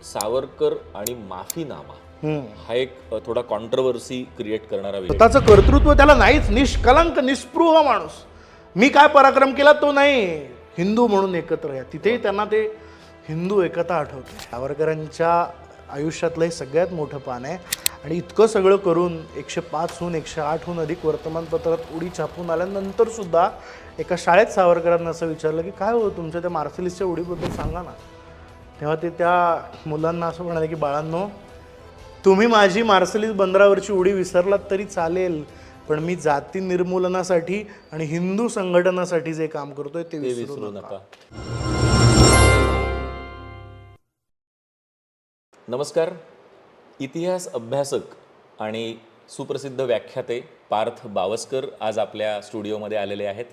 सावरकर आणि माफीनामा हा एक थोडा कॉन्ट्रोवर्सी क्रिएट करणारा विषय. स्वतःचं कर्तृत्व त्याला नाहीच, निष्कलंक निस्पृह माणूस. मी काय पराक्रम केला तो नाही, हिंदू म्हणून एकत्र आहे. तिथेही त्यांना ते हिंदू एकता आठवते. सावरकरांच्या आयुष्यातलं हे सगळ्यात मोठं पान आहे. आणि इतकं सगळं करून 105हून 108हून अधिक वर्तमानपत्रात उडी छापून आल्यानंतर सुद्धा एका शाळेत सावरकरांना असं विचारलं की काय हो तुमच्या त्या मार्सलिसच्या उडीबद्दल सांगा ना. तेव्हा ते त्या मुलांना असं म्हणाले की बाळांनो, तुम्ही माझी मार्सलिस बंदरावरची उडी विसरलात तरी चालेल, पण मी जाती निर्मूलनासाठी आणि हिंदू संघटनासाठी जे काम करतोय ते विसरू नका. नमस्कार. इतिहास अभ्यासक आणि सुप्रसिद्ध व्याख्याते पार्थ बावस्कर आज आपल्या स्टुडिओमध्ये आलेले आहेत.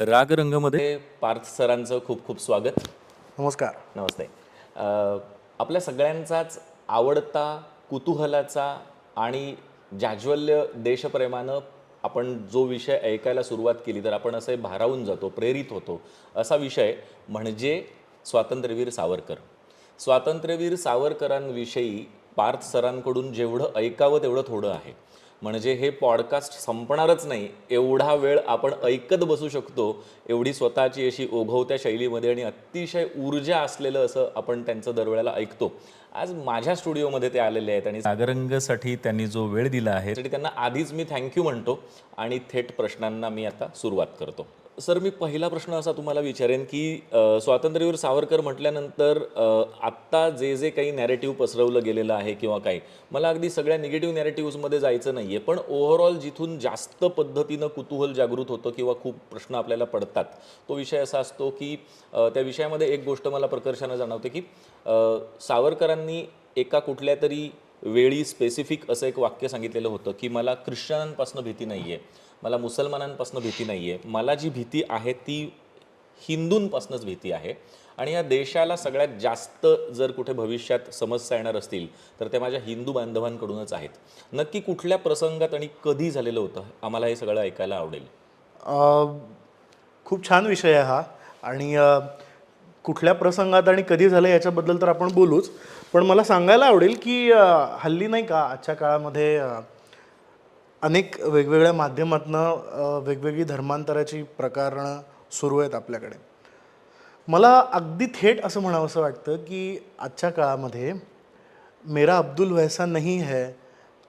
रागरंगमध्ये पार्थ सरांचं खूप खूप स्वागत. नमस्कार. नमस्ते. आपल्या सगळ्यांचाच आवडता, कुतूहलाचा आणि जाज्वल्य देशप्रेमानं आपण जो विषय ऐकायला सुरुवात केली तर आपण असे भारावून जातो, प्रेरित होतो, असा विषय म्हणजे स्वातंत्र्यवीर सावरकर. स्वातंत्र्यवीर सावरकरांविषयी पार्थ सरांकडून जेवढं ऐकावं तेवढं थोडं आहे. म्हणजे हे पॉडकास्ट संपणारच नाही एवढा वेळ आपण ऐकत बसू शकतो, एवढी स्वतःची अशी ओघवत्या शैलीमध्ये आणि अतिशय ऊर्जा असलेलं असं आपण त्यांचं दरवेळेला ऐकतो. आज माझ्या स्टुडिओमध्ये ते आलेले आहेत आणि जागरंगसाठी त्यांनी जो वेळ दिला आहे त्यासाठी त्यांना आधीच मी थँक्यू म्हणतो आणि थेट प्रश्नांना मी आता सुरुवात करतो. सर, मी पहिला प्रश्न असा तुम्हाला विचारेन की स्वातंत्र्यवीर सावरकर म्हटल्यानंतर आत्ता जे जे काही नॅरेटिव्ह पसरवलं गेलेलं आहे किंवा काही, मला अगदी सगळ्या निगेटिव्ह नॅरेटिव्हजमध्ये जायचं नाही आहे, पण ओव्हरऑल जिथून जास्त पद्धतीनं कुतूहल जागृत होतं किंवा खूप प्रश्न आपल्याला पडतात तो विषय असा असतो की त्या विषयामध्ये एक गोष्ट मला प्रकर्षानं जाणवते की सावरकरांनी एका कुठल्या तरी वेळी स्पेसिफिक असं एक वाक्य सांगितलेलं होतं की मला ख्रिश्चनांपासून भीती नाही आहे, मला मुसलमानांपासून भीती नाही आहे, मला जी भीती आहे ती हिंदूंपासूनच भीती आहे आणि या देशाला सगळ्यात जास्त जर कुठे भविष्यात समस्या येणार असतील तर ते माझ्या हिंदू बांधवांकडूनच आहेत. नक्की कुठल्या प्रसंगात आणि कधी झालेलं होतं, आम्हाला हे सगळं ऐकायला आवडेल. खूप छान विषय आहे हा. आणि कुठल्या प्रसंगात आणि कधी झालं याच्याबद्दल तर आपण बोलूच, पण मला सांगायला आवडेल की हल्ली नाही का आजच्या काळामध्ये अनेक वेगवेगळ्या माध्यमातनं वेगवेगळी धर्मांतराची प्रकरणं सुरू आहेत आपल्याकडे. मला अगदी थेट असं म्हणावंसं वाटतं की आजच्या काळामध्ये मेरा अब्दुल वैसा नहीं है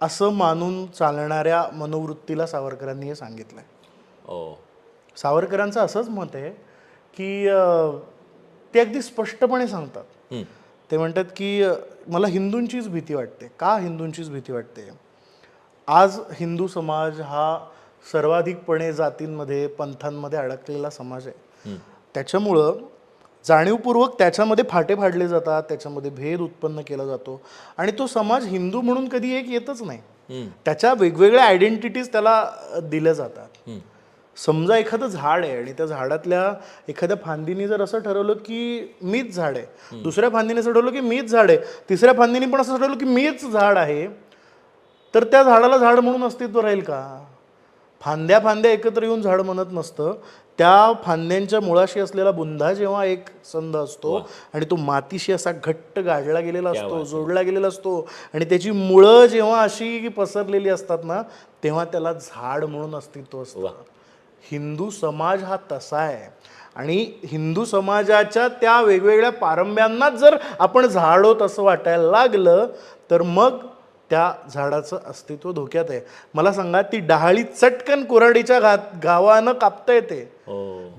असं मानून चालणाऱ्या मनोवृत्तीला सावरकरांनी हे सांगितलं आहे. सावरकरांचं असंच मत आहे की ते अगदी स्पष्टपणे सांगतात. ते म्हणतात की मला हिंदूंचीच भीती वाटते. का हिंदूंचीच भीती वाटते? आज हिंदू समाज हा सर्वाधिकपणे जातींमध्ये, पंथांमध्ये अडकलेला समाज आहे. त्याच्यामुळं जाणीवपूर्वक त्याच्यामध्ये फाटे फाडले जातात, त्याच्यामध्ये भेद उत्पन्न केला जातो आणि तो समाज हिंदू म्हणून कधी एक येतच नाही. त्याच्या वेगवेगळ्या आयडेंटिटीज त्याला दिल्या जातात. समजा एखादं झाड आहे आणि त्या झाडातल्या एखाद्या फांदीने जर असं ठरवलं की मीच झाड आहे, दुसऱ्या फांदीने असं ठरवलं की मीच झाड आहे, तिसऱ्या फांदीने पण असं ठरवलं की मीच झाड आहे, तर त्या झाडाला झाड म्हणून अस्तित्व राहील का? फांद्या फांद्या एकत्र येऊन झाड म्हणत नसतं. त्या फांद्यांच्या मुळाशी असलेला बुंधा जेव्हा एक संध असतो आणि तो मातीशी असा घट्ट गाडला गेलेला असतो, जोडला गेलेला असतो आणि त्याची मुळं जेव्हा अशी पसरलेली असतात ना, तेव्हा त्याला झाड म्हणून अस्तित्व असतं. हिंदू समाज हा तसा आहे आणि हिंदू समाजाच्या त्या वेगवेगळ्या पारंब्यांनाच जर आपण झाड होत असं वाटायला लागलं तर मग त्या झाडाचं अस्तित्व धोक्यात आहे. मला सांगा, ती डहाळी चटकन कुऱ्हाडीच्या घावानं कापता येते.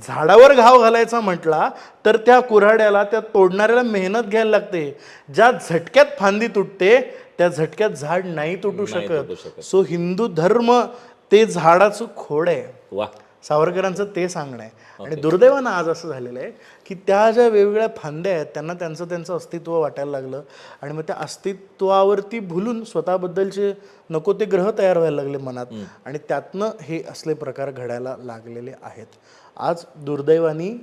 झाडावर घाव घालायचा म्हटला तर त्या कुऱ्हाड्याला, त्या तोडणाऱ्याला मेहनत घ्यायला लागते. ज्या झटक्यात फांदी तुटते त्या झटक्यात झाड नाही तुटू शकत. सो हिंदू धर्म ते झाडाचं खोड आहे. सावरकरांचं ते सांगणं आहे. आणि दुर्दैवानं आज असं झालेलं आहे की त्या ज्या वेगवेगळ्या फांद्या आहेत त्यांना त्यांचं अस्तित्व वाटायला लागलं आणि मग त्या अस्तित्वावरती भुलून स्वतःबद्दलचे नको ते ग्रह तयार व्हायला लागले मनात आणि त्यातनं हे असले प्रकार घडायला लागलेले आहेत. आज दुर्दैवानी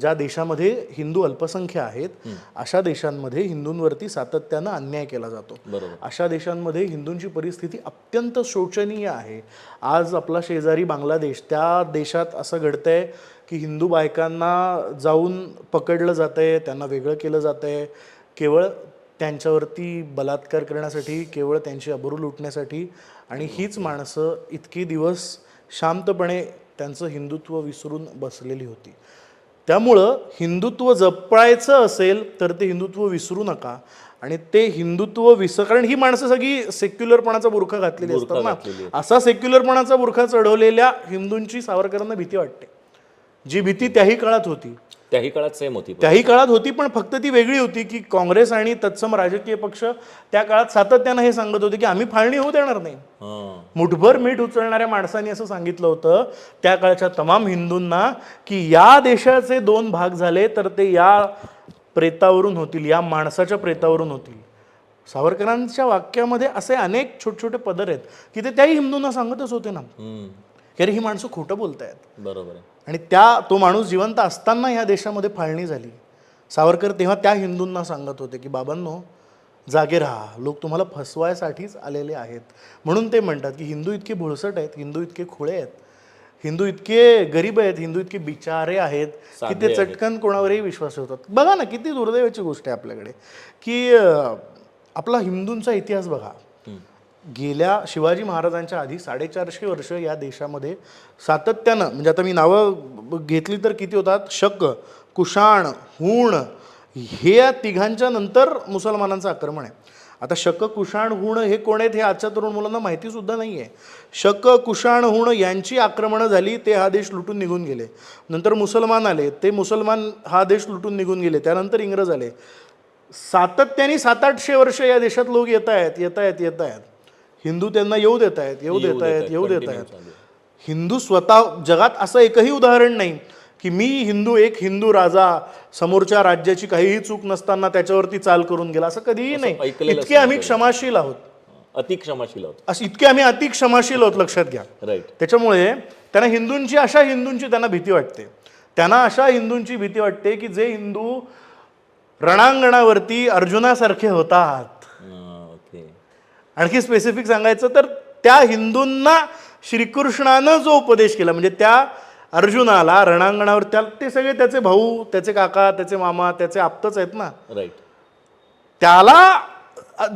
ज्या देशामध्ये हिंदू अल्पसंख्य आहेत अशा देशांमध्ये हिंदूंवरती सातत्यानं अन्याय केला जातो. अशा देशांमध्ये हिंदूंची परिस्थिती अत्यंत शोचनीय आहे. आज आपला शेजारी बांगलादेश, त्या देशात असं घडतंय की हिंदू बायकांना जाऊन पकडलं जातंय, त्यांना वेगळं केलं जातंय. केवळ त्यांच्यावरती बलात्कार करण्यासाठी, केवळ त्यांची अब्रू लुटण्यासाठी. आणि हीच माणसं इतकी दिवस शांतपणे त्यांचं हिंदुत्व विसरून बसलेली होती. त्यामुळं हिंदुत्व जपायचं असेल तर ते हिंदुत्व विसरू नका. आणि ते हिंदुत्व कारण ही माणसं सगळी सेक्युलरपणाचा बुरखा घातलेली असतात ना. असा सेक्युलरपणाचा बुरखा चढवलेल्या हिंदूंची सावरकरांना भीती वाटते, जी भीती त्याही काळात होती. त्याही काळात सेम होती. त्याही काळात होती, पण फक्त ती वेगळी होती की काँग्रेस आणि तत्सम राजकीय पक्ष त्या काळात सातत्यानं हे सांगत होते की आम्ही फाळणी होऊ देणार नाही. मुठभर मीठ उचलणाऱ्या माणसांनी असं सांगितलं होतं त्या काळच्या तमाम हिंदूंना की या देशाचे 2 भाग झाले तर ते या प्रेतावरून होतील, या माणसाच्या प्रेतावरून होतील. सावरकरांच्या वाक्यामध्ये असे अनेक छोटे छोटे पदर आहेत की ते त्याही हिंदूंना सांगतच होते ना, की अरे ही माणसं खोटं बोलतायत. बरोबर आहे. आणि तो माणूस जिवंत असताना ह्या देशामध्ये फाळणी झाली. सावरकर तेव्हा त्या हिंदूंना सांगत होते की बाबांनो जागे राहा, लोक तुम्हाला फसवायसाठीच आलेले आहेत. म्हणून ते म्हणतात की हिंदू इतके भोळसट आहेत, हिंदू इतके खुळे आहेत, हिंदू इतके गरीब आहेत, हिंदू इतके बिचारे आहेत की ते चटकन कोणावरही विश्वास ठेवतात. बघा ना किती दुर्दैवाची गोष्ट आहे आपल्याकडे की आपला हिंदूंचा इतिहास बघा. गेल्या शिवाजी महाराजांच्या आधी 450 वर्ष या देशामध्ये सातत्यानं, म्हणजे आता मी नावं घेतली तर किती होतात, शक, कुषाण, हूण, हे या तिघांच्या नंतर मुसलमानांचं आक्रमण आहे. आता शक, कुषाण, हूण हे कोण आहेत हे आजच्या तरुण मुलांना माहिती सुद्धा नाही आहे. शक, कुषाण, हूण यांची आक्रमणं झाली, ते हा देश लुटून निघून गेले. नंतर मुसलमान आले, ते मुसलमान हा देश लुटून निघून गेले. त्यानंतर इंग्रज आले. सातत्याने 700-800 वर्ष या देशात लोक येत आहेत. हिंदू त्यांना येऊ देत आहेत. हिंदू स्वतः, जगात असं एकही उदाहरण नाही की मी एक हिंदू राजा समोरच्या राज्याची काहीही चूक नसताना त्याच्यावरती चाल करून गेला, असं कधीही नाही. इतके आम्ही क्षमाशील आहोत, इतके आम्ही अति क्षमाशील आहोत, लक्षात घ्या. त्याच्यामुळे त्यांना अशा हिंदूंची त्यांना भीती वाटते. त्यांना अशा हिंदूंची भीती वाटते की जे हिंदू रणांगणावरती अर्जुनासारखे होतात. आणखी स्पेसिफिक सांगायचं तर त्या हिंदूंना श्रीकृष्णानं जो उपदेश केला, म्हणजे त्या अर्जुनाला रणांगणावर ते सगळे त्याचे भाऊ, त्याचे काका, त्याचे मामा, त्याचे आप्तच आहेत ना. त्याला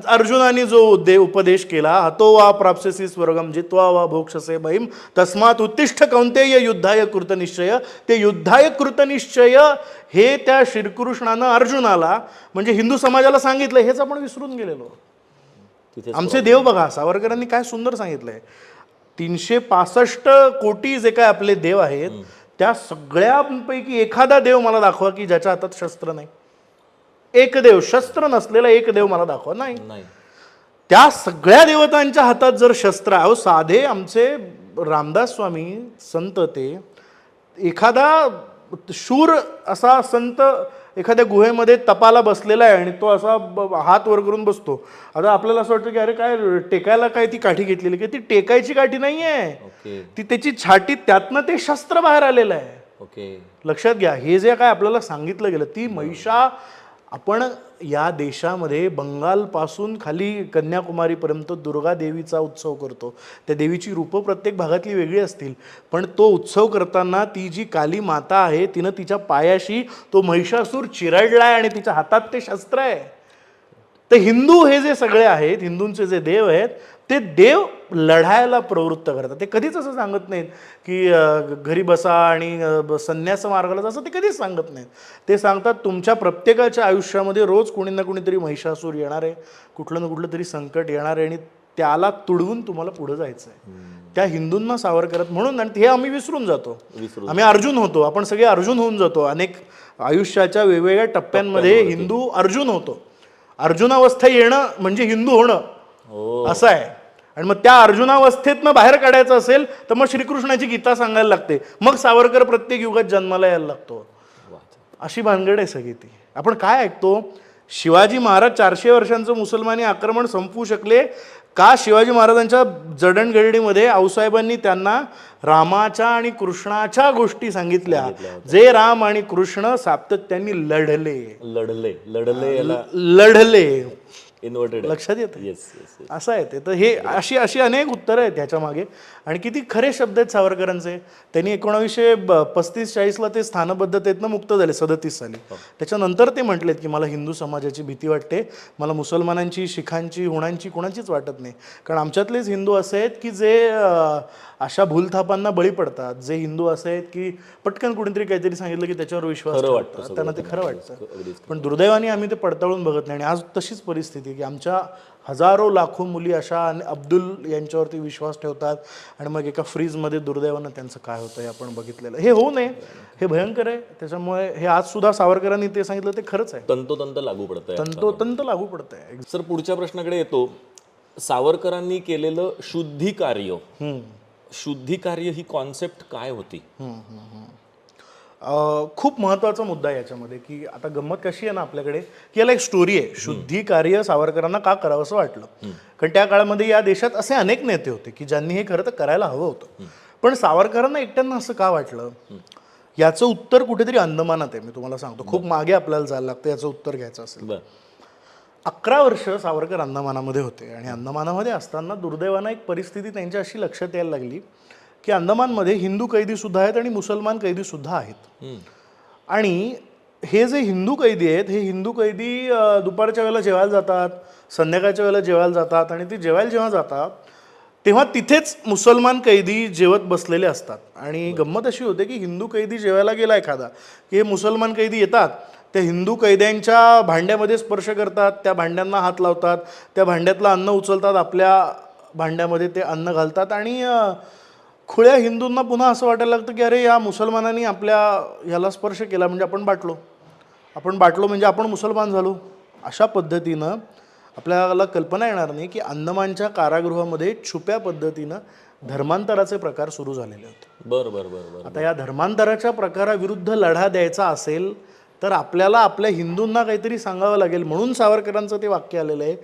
अर्जुनाने जो उपदेश केला, हतो वा प्राप्स्यसि स्वर्गम जित्वा वा भोक्षसे महिम तस्मात् उत्तिष्ठ कौंतेय युद्धाय कृतनिश्चय. ते युद्धाय कृतनिश्चय हे त्या श्रीकृष्णानं अर्जुनाला म्हणजे हिंदू समाजाला सांगितलं, हेच आपण विसरून गेलेलो. आमचे देव बघा, सावरकरांनी काय सुंदर सांगितलंय. 365 कोटी जे काय आपले देव आहेत त्या सगळ्यांपैकी एखादा देव मला दाखवा की ज्याच्या हातात शस्त्र नाही. एक देव, शस्त्र नसलेला एक देव मला दाखवा. नाही. त्या सगळ्या देवतांच्या हातात जर शस्त्र, अहो साधे आमचे रामदास स्वामी संत, ते एखादा शूर असा संत एखाद्या गुहेमध्ये तपाला बसलेला आहे आणि तो असा हात वर करून बसतो. आता आपल्याला असं वाटतं की अरे काय टेकायला काय ती काठी घेतलेली, की ती टेकायची काठी नाहीये, ती त्याची छाटी, त्यातनं ते शस्त्र बाहेर आलेलं आहे. लक्षात घ्या, हे जे काय आपल्याला सांगितलं गेलं, ती महिषा आपण या देशामध्ये बंगालपासून खाली कन्याकुमारीपर्यंत दुर्गा देवीचा उत्सव करतो. त्या देवीची रूपं प्रत्येक भागातली वेगळी असतील, पण तो उत्सव करताना ती जी काली माता आहे तिनं तिच्या पायाशी तो महिषासूर चिरडलाय आणि तिच्या हातात ते शस्त्र आहे. तर हिंदू हे जे सगळे आहेत, हिंदूंचे जे देव आहेत, ते देव लढायला प्रवृत्त करतात. ते कधीच असं सांगत नाहीत की घरी बसा आणि संन्यास मार्गाला, असं ते कधीच सांगत नाहीत. ते सांगतात तुमच्या प्रत्येकाच्या आयुष्यामध्ये रोज कोणी ना कोणीतरी महिषासूर येणार आहे, कुठलं ना कुठलं तरी संकट येणार आहे आणि त्याला तुडवून तुम्हाला पुढे जायचं आहे. त्या हिंदूंना सावरकरात म्हणून, आणि हे आम्ही विसरून जातो. आम्ही अर्जुन होतो, आपण सगळे अर्जुन होऊन जातो. अनेक आयुष्याच्या वेगवेगळ्या टप्प्यांमध्ये हिंदू अर्जुन होतो. अर्जुनावस्था येणं म्हणजे हिंदू होणं असं आहे. आणि मग त्या अर्जुनावस्थेतनं बाहेर काढायचं असेल तर मग श्रीकृष्णाची गीता सांगायला लागते, मग सावरकर प्रत्येक युगात जन्माला यायला लागतो. अशी भानगड आहे सगळी ती. आपण काय ऐकतो, शिवाजी महाराज 400 वर्षांचं मुसलमानी आक्रमण संपवू शकले का? शिवाजी महाराजांच्या जडणघडणीमध्ये आऊसाहेबांनी त्यांना रामाच्या आणि कृष्णाच्या गोष्टी सांगितल्या. जे राम आणि कृष्ण सातत्याने लढले. इन्व्हर्टेड लक्षात येतं येस येस असं आहे ते. तर हे अशी अशी अनेक उत्तरं आहेत ह्याच्या मागे. आणि किती खरे शब्द आहेत सावरकरांचे. त्यांनी 1935-40ला ते स्थानबद्धतेतनं मुक्त झाले 37 साली. त्याच्यानंतर ते म्हटलेत की मला हिंदू समाजाची भीती वाटते, मला मुसलमानांची, शिखांची, हुणांची कोणाचीच वाटत नाही. कारण आमच्यातलेच हिंदू असे आहेत की जे अशा भूलथापांना बळी पडतात. जे हिंदू असे आहेत की पटकन कुणीतरी काहीतरी सांगितलं की त्याच्यावर विश्वास खरं ठेवतात. वाटतं त्यांना ते सगळं खरं त्यांना. वाटतं. अगदीच. पण दुर्दैवाने आम्ही ते पडताळून बघत नाही. आणि आज तशीच परिस्थिती आहे की आमच्या हजारो लाखो मुली अशा अब्दुल यांच्यावरती विश्वास ठेवतात आणि मग एका फ्रीजमध्ये दुर्दैवानं त्यांचं काय होतं हे आपण बघितलेलं. हे होऊ नये, हे भयंकर आहे. त्याच्यामुळे हे आज सुद्धा सावरकरांनी ते सांगितलं ते खरंच आहे, तंतोतंत लागू पडतंय. तंतोतंत लागू पडत आहे. सर पुढच्या प्रश्नाकडे येतो. सावरकरांनी केलेलं शुद्धी कार्य ही कॉन्सेप्ट काय होती? खूप महत्त्वाचा मुद्दा आहे याच्यामध्ये की आता गंमत कशी आहे ना आपल्याकडे की याला एक स्टोरी आहे. शुद्धी कार्य सावरकरांना का करावं असं वाटलं, कारण त्या काळामध्ये या देशात असे अनेक नेते होते की ज्यांनी हे खरं तर करायला हवं होतं. पण सावरकरांना एकट्यांना असं का वाटलं, याचं उत्तर कुठेतरी अंदमानात आहे. मी तुम्हाला सांगतो, खूप मागे आपल्याला जायला लागतं याचं उत्तर घ्यायचं असेल. बरं. 11 वर्ष सावरकर अंदमानामध्ये होते आणि अंदमानामध्ये असताना दुर्दैवानं एक परिस्थिती त्यांच्या अशी लक्षात यायला लागली की अंदमानमध्ये हिंदू कैदी सुद्धा आहेत आणि मुसलमान कैदी सुद्धा आहेत. आणि हे जे हिंदू कैदी आहेत, हे हिंदू कैदी दुपारच्या वेळेला जेवायला जातात, संध्याकाळच्या वेळेला जेवायला जातात. आणि ते जेवायला जेव्हा जातात तेव्हा तिथेच मुसलमान कैदी जेवत बसलेले असतात. आणि गंमत अशी होते की हिंदू कैदी जेवायला गेला एखादा की हे मुसलमान कैदी येतात, त्या हिंदू कैद्यांच्या भांड्यामध्ये स्पर्श करतात, त्या भांड्यांना हात लावतात, त्या भांड्यातलं अन्न उचलतात, आपल्या भांड्यामध्ये ते अन्न घालतात. आणि खुळ्या हिंदूंना पुन्हा असं वाटायला लागतं की अरे या मुसलमानांनी आपल्या ह्याला स्पर्श केला म्हणजे आपण बाटलो म्हणजे आपण मुसलमान झालो. अशा पद्धतीनं आपल्याला कल्पना येणार नाही की अंदमानच्या कारागृहामध्ये छुप्या पद्धतीनं धर्मांतराचे प्रकार सुरू झालेले होते. बरं. आता या धर्मांतराच्या प्रकाराविरुद्ध लढा द्यायचा असेल तर आपल्याला आपल्या हिंदूंना काहीतरी सांगावं लागेल. म्हणून सावरकरांचं ते वाक्य आलेलं आहे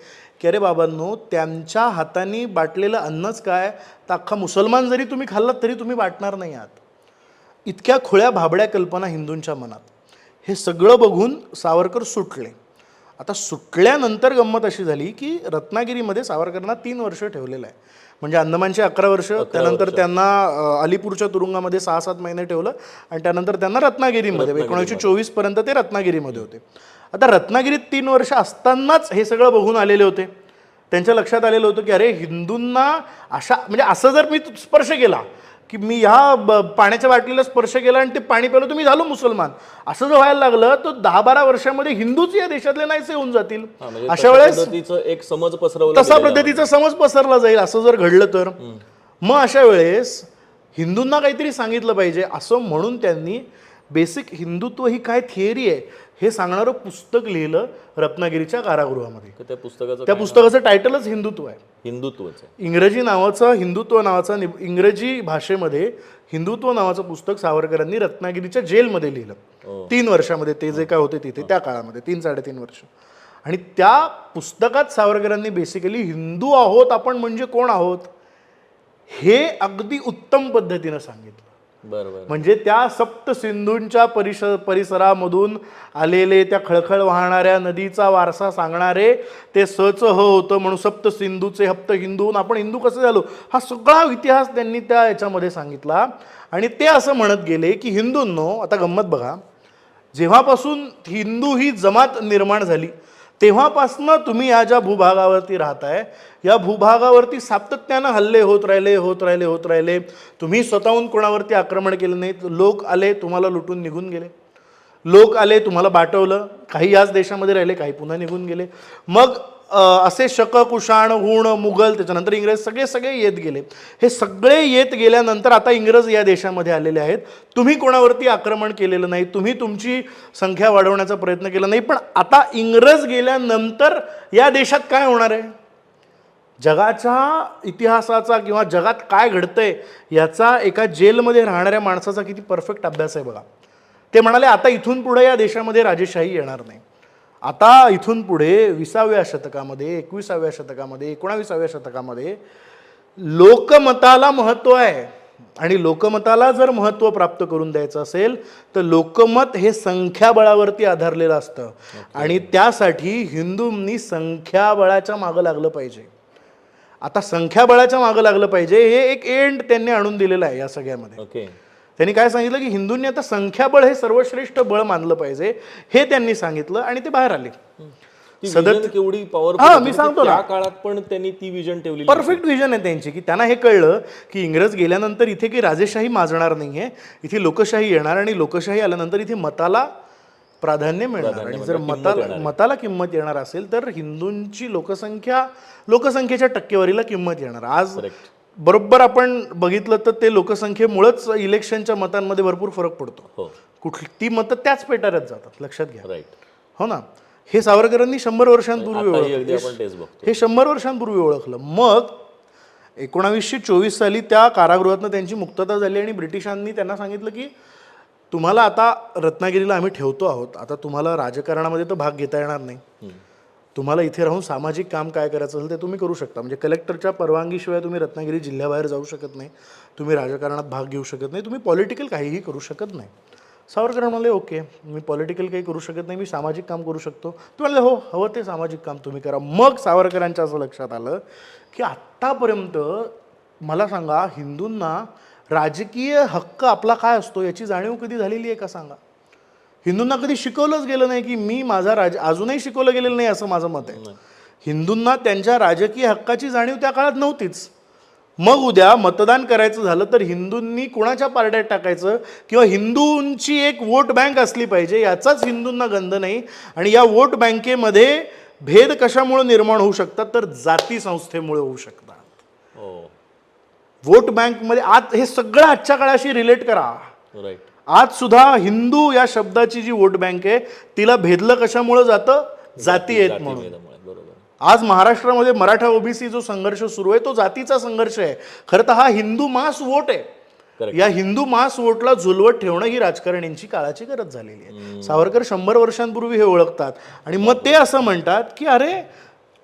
की अरे बाबांनो, त्यांच्या हाताने बाटलेलं अन्नच काय तर अख्खा मुसलमान जरी तुम्ही खाल्लात तरी तुम्ही वाटणार नाही आहात. इतक्या खुळ्या भाबड्या कल्पना हिंदूंच्या मनात. हे सगळं बघून सावरकर सुटले. आता सुटल्यानंतर गंमत अशी झाली की रत्नागिरीमध्ये सावरकरांना 3 वर्ष ठेवलेलं आहे. म्हणजे अंदमानचे 11 वर्ष, त्यानंतर त्यांना अलीपूरच्या तुरुंगामध्ये 6-7 महिने ठेवलं आणि त्यानंतर त्यांना रत्नागिरीमध्ये 1924 पर्यंत ते रत्नागिरीमध्ये होते. आता रत्नागिरीत 3 वर्ष असतानाच हे सगळं बघून आलेले होते. त्यांच्या लक्षात आलेलं होतं की अरे हिंदूंना अशा म्हणजे असं जर मी स्पर्श केला की मी ह्या पाण्याच्या बाटलीला स्पर्श केला आणि ते पाणी प्यालं तर मी झालो मुसलमान, असं जर व्हायला लागलं तर 10-12 वर्षामध्ये हिंदूच या देशातले नाहीसे होऊन जातील. अशा वेळेस एक समज पसरवला तसा पद्धतीचा समज पसरला जाईल. असं जर घडलं तर मग अशा वेळेस हिंदूंना काहीतरी सांगितलं पाहिजे. असं म्हणून त्यांनी बेसिक हिंदुत्व ही काय थिअरी आहे हे सांगणारं पुस्तक लिहिलं रत्नागिरीच्या कारागृहामध्ये. त्या पुस्तकाचं टायटलच हिंदुत्व आहे. इंग्रजी नावाचा इंग्रजी भाषेमध्ये हिंदुत्व नावाचं पुस्तक सावरकरांनी रत्नागिरीच्या जेलमध्ये लिहिलं 3 वर्षामध्ये. ते जे काय होते तिथे त्या काळामध्ये 3-3.5 वर्ष. आणि त्या पुस्तकात सावरकरांनी बेसिकली हिंदू आहोत आपण म्हणजे कोण आहोत हे अगदी उत्तम पद्धतीनं सांगितलं. म्हणजे त्या सप्त सिंधूंच्या परिसरामधून आलेले, त्या खळखळ वाहणाऱ्या नदीचा वारसा सांगणारे ते सच होतं म्हणून सप्त सिंधूचे हप्त हिंदूहून आपण हिंदू कसे झालो हा सगळा इतिहास त्यांनी त्या याच्यामध्ये सांगितला. आणि ते असं म्हणत गेले की हिंदूंनो, आता गंमत बघा, जेव्हापासून हिंदू ही जमात निर्माण झाली तेव्हापासनं तुम्ही या ज्या भूभागावरती राहताय या भूभागावरती सातत्यानं हल्ले होत राहिले. तुम्ही स्वतःहून कोणावरती आक्रमण केलं नाही. लोक आले, तुम्हाला लुटून निघून गेले. लोक आले, तुम्हाला बाटवलं. काही याच देशामध्ये राहिले, काही पुन्हा निघून गेले. मग असे शक, कुषाण, हुण, मुघल, त्याच्यानंतर इंग्रज सगळे येत गेले. हे सगळे येत गेल्यानंतर आता इंग्रज या देशामध्ये आलेले आहेत. तुम्ही कोणावरती आक्रमण केलेलं नाही, तुम्ही तुमची संख्या वाढवण्याचा प्रयत्न केला नाही. पण आता इंग्रज गेल्यानंतर या देशात काय होणार आहे, जगाच्या इतिहासाचा किंवा जगात काय घडतंय याचा एका जेलमध्ये राहणाऱ्या माणसाचा किती परफेक्ट अभ्यास आहे बघा. ते म्हणाले आता इथून पुढे या देशामध्ये राजेशाही येणार नाही. आता इथून पुढे 20व्या शतकामध्ये, 21व्या शतकामध्ये, 19व्या शतकामध्ये लोकमताला महत्त्व आहे. आणि लोकमताला जर महत्त्व प्राप्त करून द्यायचं असेल तर लोकमत हे संख्याबळावरती आधारलेलं असतं आणि त्यासाठी हिंदूंनी संख्याबळाच्या मागं लागलं पाहिजे. आता संख्याबळाच्या मागं लागलं पाहिजे हे एक एंड त्यांनी आणून दिलेलं आहे या सगळ्यामध्ये. ओके. त्यांनी काय सांगितलं की हिंदूंनी आता संख्याबळ हे सर्वश्रेष्ठ बळ मानलं पाहिजे हे त्यांनी सांगितलं आणि ते बाहेर आले. केवढी हा, पॉवरफुल मी सांगतो ना. त्या काळात पण त्यांनी ती विजन ठेवली. परफेक्ट विजन आहे त्यांची की त्यांना हे कळलं की इंग्रज गेल्यानंतर इथे काही राजेशाही माजणार नाहीये, इथे लोकशाही येणार आणि लोकशाही आल्यानंतर इथे मताला प्राधान्य मिळणार आणि जर मताला किंमत येणार असेल तर हिंदूंची लोकसंख्येच्या टक्केवारीला किंमत येणार. आज बरोबर आपण बघितलं तर ते लोकसंख्येमुळेच इलेक्शनच्या मतांमध्ये भरपूर फरक पडतो. कुठली ती मतं त्याच पेटाऱ्यात जातात, लक्षात घ्या. राईट. हो ना. हे सावरकरांनी 100 वर्षांपूर्वी हे 100 वर्षांपूर्वी ओळखलं. मग 1924 साली त्या कारागृहातनं त्यांची मुक्तता झाली आणि ब्रिटिशांनी त्यांना सांगितलं की तुम्हाला आता रत्नागिरीला आम्ही ठेवतो आहोत, आता तुम्हाला राजकारणामध्ये तर भाग घेता येणार नाही, तुम्हाला इथे राहून सामाजिक काम काय करायचं असेल ते तुम्ही करू शकता. म्हणजे कलेक्टरच्या परवानगीशिवाय तुम्ही रत्नागिरी जिल्ह्याबाहेर जाऊ शकत नाही, तुम्ही राजकारणात भाग घेऊ शकत नाही, तुम्ही पॉलिटिकल काहीही करू शकत नाही. सावरकर म्हणाले ओके, मी पॉलिटिकल काही करू शकत नाही, मी सामाजिक काम करू शकतो. तू म्हणाले हो, हवं ते सामाजिक काम तुम्ही करा. मग सावरकरांच्या असं लक्षात आलं की आत्तापर्यंत मला सांगा हिंदूंना राजकीय हक्क आपला काय असतो याची जाणीव कधी झालेली आहे का सांगा. हिंदूंना कधी शिकवलंच गेलं नाही की मी माझा अजूनही शिकवलं गेलेलं नाही असं माझं मत आहे. हिंदूंना त्यांच्या राजकीय हक्काची जाणीव त्या काळात नव्हतीच. मग उद्या मतदान करायचं झालं तर हिंदूंनी कुणाच्या पारड्यात टाकायचं किंवा हिंदूंची एक वोट बँक असली पाहिजे याचाच हिंदूंना गंध नाही. आणि या वोट बँकेमध्ये भेद कशामुळे निर्माण होऊ शकतात तर जाती संस्थेमुळे होऊ शकतात. वोट बँकमध्ये आज हे सगळं आजच्या काळाशी रिलेट करा. राईट. आज सुद्धा हिंदू या शब्दाची जी वोट बँक आहे तिला भेदलं कशामुळे जातं, जाती आहेत म्हणून. आज महाराष्ट्रामध्ये मराठा ओबीसी जो संघर्ष सुरू आहे तो जातीचा संघर्ष आहे. खरं तर हा हिंदू मास वोट आहे. या हिंदू मास वोटला झुलवत ठेवणं ही राजकारण्यांची काळाची गरज झालेली आहे. सावरकर 100 वर्षांपूर्वी हे ओळखतात आणि मग ते असं म्हणतात की अरे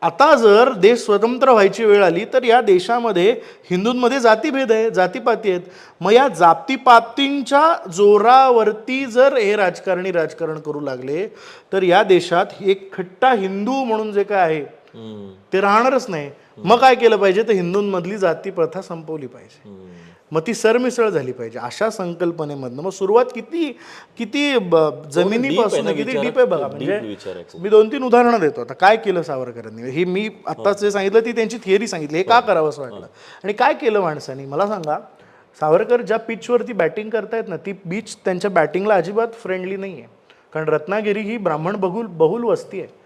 आता जर देश स्वतंत्र व्हायची वेळ आली तर या देशामध्ये हिंदूंमध्ये जातीभेद आहे, जातीपाती आहेत. मग या जातीपातींच्या जोरावरती जर हे राजकारण करू लागले तर या देशात एक खट्टा हिंदू म्हणून जे काय आहे ते राहणारच नाही. मग काय केलं पाहिजे तर हिंदूंमधली जाती प्रथा संपवली पाहिजे, मग ती सरमिसळ झाली पाहिजे. अशा संकल्पनेमधनं मग सुरुवात किती जमिनीपासून किती डीप आहे बघा. म्हणजे मी 2-3 उदाहरणं देतो. आता काय केलं सावरकरांनी, ही मी आत्ताच जे सांगितलं ती त्यांची थिअरी सांगितली, हे का करावं असं वाटलं आणि काय केलं माणसांनी. मला सांगा, सावरकर ज्या पिचवरती बॅटिंग करतायत ना ती पिच त्यांच्या बॅटिंगला अजिबात फ्रेंडली नाही आहे. कारण रत्नागिरी ही ब्राह्मण बहुल वस्ती आहे.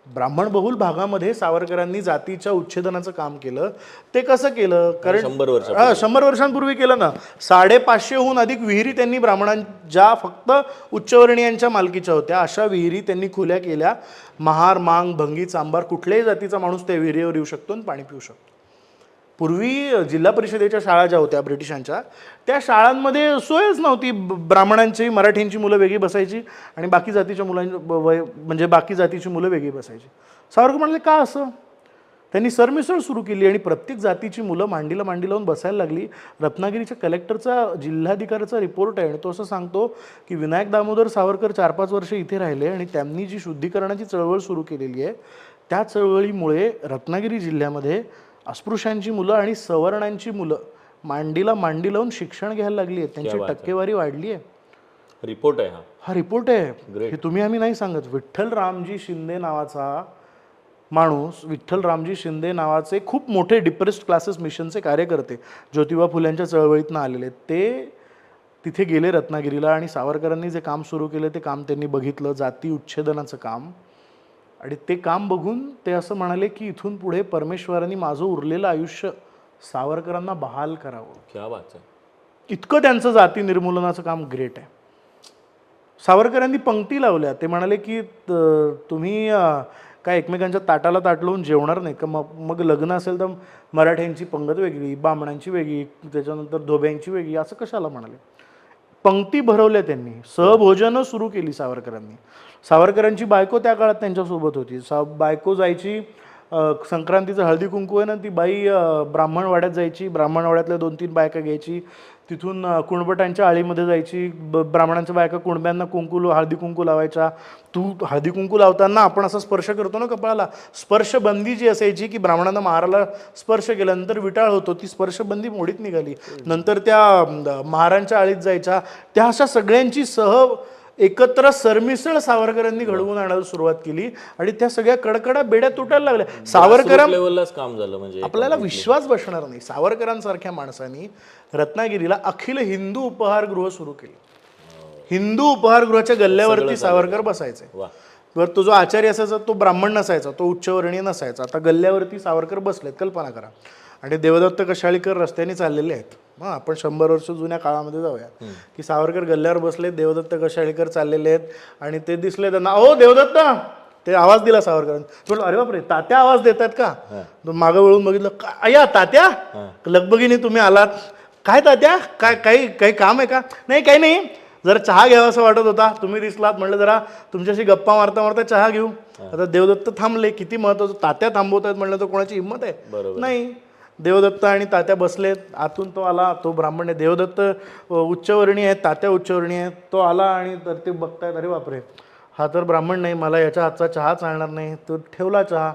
ब्राह्मण बहुल भागामध्ये सावरकरांनी जातीच्या उच्छेदनाचं काम केलं. ते कसं केलं, कारण 100 वर्षांपूर्वी केलं ना. 550हून अधिक विहिरी त्यांनी ब्राह्मणांच्या फक्त उच्चवर्णीयांच्या मालकीच्या होत्या अशा विहिरी त्यांनी खुल्या केल्या. महार, मांग, भंगी, चांबार कुठल्याही जातीचा माणूस त्या विहिरीवर येऊ शकतो आणि पाणी पिऊ शकतो. पूर्वी जिल्हा परिषदेच्या शाळा ज्या होत्या ब्रिटिशांच्या त्या शाळांमध्ये सोयच नव्हती. ब्राह्मणांची मराठींची मुलं वेगळी बसायची आणि बाकी जातीच्या म्हणजे बाकी जातीची मुलं वेगळी बसायची. सावरकर म्हणाले का असं. त्यांनी सरमिसळ सुरू केली आणि प्रत्येक जातीची मुलं मांडीला मांडी लावून बसायला लागली. रत्नागिरीच्या कलेक्टरचा जिल्हाधिकाऱ्याचा रिपोर्ट आहे आणि तो असं सांगतो की विनायक दामोदर सावरकर 4-5 वर्ष इथे राहिले आणि त्यांनी जी शुद्धीकरणाची चळवळ सुरू केलेली आहे त्या चळवळीमुळे रत्नागिरी जिल्ह्यामध्ये अस्पृश्यांची मुलं आणि सवर्णांची मुलं मांडीला मांडी लावून शिक्षण घ्यायला लागली आहेत, त्यांची टक्केवारी वाढली आहे. रिपोर्ट आहे हा रिपोर्ट आहे. हे तुम्ही आम्ही नाही सांगत. विठ्ठल रामजी शिंदे नावाचा माणूस, विठ्ठल रामजी शिंदे नावाचे खूप मोठे डिप्रेस्ड क्लासेस मिशनचे कार्यकर्ते ज्योतिबा फुल्यांच्या चळवळीतनं आलेले, ते तिथे गेले रत्नागिरीला आणि सावरकरांनी जे काम सुरू केलं ते काम त्यांनी बघितलं, जाती उच्छेदनाचं काम. आणि ते काम बघून ते असं म्हणाले की इथून पुढे परमेश्वरांनी माझं उरलेलं आयुष्य सावरकरांना बहाल करावं. क्या बात आहे. इतकं त्यांचं जाती निर्मूलनाचं काम ग्रेट आहे. सावरकरांनी पंक्ती लावल्या. ते म्हणाले की तुम्ही काय एकमेकांच्या ताटाला ताट लावून जेवणार नाही का. मग लग्न असेल तर मराठ्यांची पंगत वेगळी, बामणांची वेगळी, त्याच्यानंतर धोब्यांची वेगळी, असं कशाला म्हणाले. पंक्ती भरवल्या त्यांनी. सहभोजनं सुरू केली सावरकरांनी. सावरकरांची बायको त्या काळात त्यांच्यासोबत होती. बायको जायची संक्रांतीचं हळदी कुंकू आहे ना, ती बाई ब्राह्मणवाड्यात जायची, ब्राह्मणवाड्यातल्या 2-3 बायका घ्यायची, तिथून कुणबटांच्या आळीमध्ये जायची, ब्राह्मणांच्या बायका कुणब्यांना हळदी कुंकू लावायच्या. तू हळदी कुंकू लावताना आपण असा स्पर्श करतो ना कपाळाला, स्पर्शबंदी जी असायची की ब्राह्मणांना महाराला स्पर्श केल्यानंतर विटाळ होतो, ती स्पर्शबंदी मोडीत निघाली. नंतर त्या महारांच्या आळीत जायच्या, त्या अशा सगळ्यांची एकत्र सरमिसळ सावरकरांनी घडवून आणायला सुरुवात केली आणि त्या सगळ्या कडकडा बेड्या तुटायला लागल्या. सावरकरां लेवललाच काम झालं म्हणजे आपल्याला विश्वास बसणार नाही, सावरकरांसारख्या माणसांनी रत्नागिरीला अखिल हिंदू उपहारगृह सुरू केली. हिंदू उपहारगृहाच्या गल्ल्यावरती सावरकर बसायचे. वा. तर तो जो आचार्य असायचा तो ब्राह्मण नसायचा, तो उच्चवर्णीय नसायचा. आता गल्ल्यावरती सावरकर बसलेत, कल्पना करा. आणि देवदत्त कशाळीकर रस्त्याने चाललेले आहेत. मग आपण 100 वर्ष जुन्या काळामध्ये जाऊया की सावरकर गल्ल्यावर बसले, देवदत्त कशाळीकर चाललेले आहेत आणि ते दिसले त्यांना, ओ देवदत्त, ते आवाज दिला सावरकरांनी. म्हटलं अरे बापरे, तात्या आवाज देतात का? मागं वळून बघितलं, अय्या तात्या, लगबगीने तुम्ही आलात. काय तात्या, काय काही काम आहे का? नाही काही नाही, जरा चहा घ्यावा असं वाटत होता, तुम्ही दिसलात, म्हटलं जरा तुमच्याशी गप्पा मारता मारता चहा घेऊ. आता देवदत्त थांबले, किती महत्वाचं, तात्या थांबवत आहेत म्हणलं तर कोणाची हिंमत आहे? नाही. देवदत्त आणि तात्या बसलेत, आतून तो आला, तो ब्राह्मण आहे, देवदत्त उच्चवर्णीय आहेत, तात्या उच्चवर्णीय आहेत. तो आला आणि तर ते बघतायत, अरे बापरे, हा तर ब्राह्मण नाही, मला याच्या हातचा चहा चालणार नाही. तो ठेवला चहा.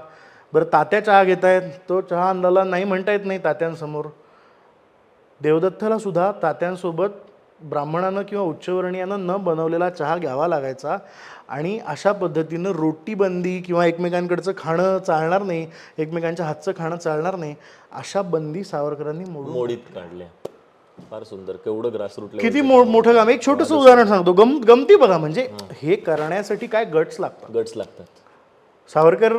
बरं, तात्या चहा घेत आहेत, तो चहा आणला नाही म्हणता येत नाही तात्यांसमोर. देवदत्तला सुद्धा तात्यांसोबत ब्राह्मणानं किंवा उच्चवर्णीयानं न बनवलेला चहा घ्यावा लागायचा. आणि अशा पद्धतीनं रोटीबंदी किंवा एकमेकांकडचं खाणं चालणार नाही, एकमेकांच्या हातचं खाणं चालणार नाही, अशा बंदी सावरकरांनी मोडीत काढल्या. फार सुंदर, केवढं ग्रासरूट किती मोठं काम. एक छोटंसं उदाहरण सांगतो, गमती बघा. म्हणजे हे करण्यासाठी काय गट्स लागतात. सावरकर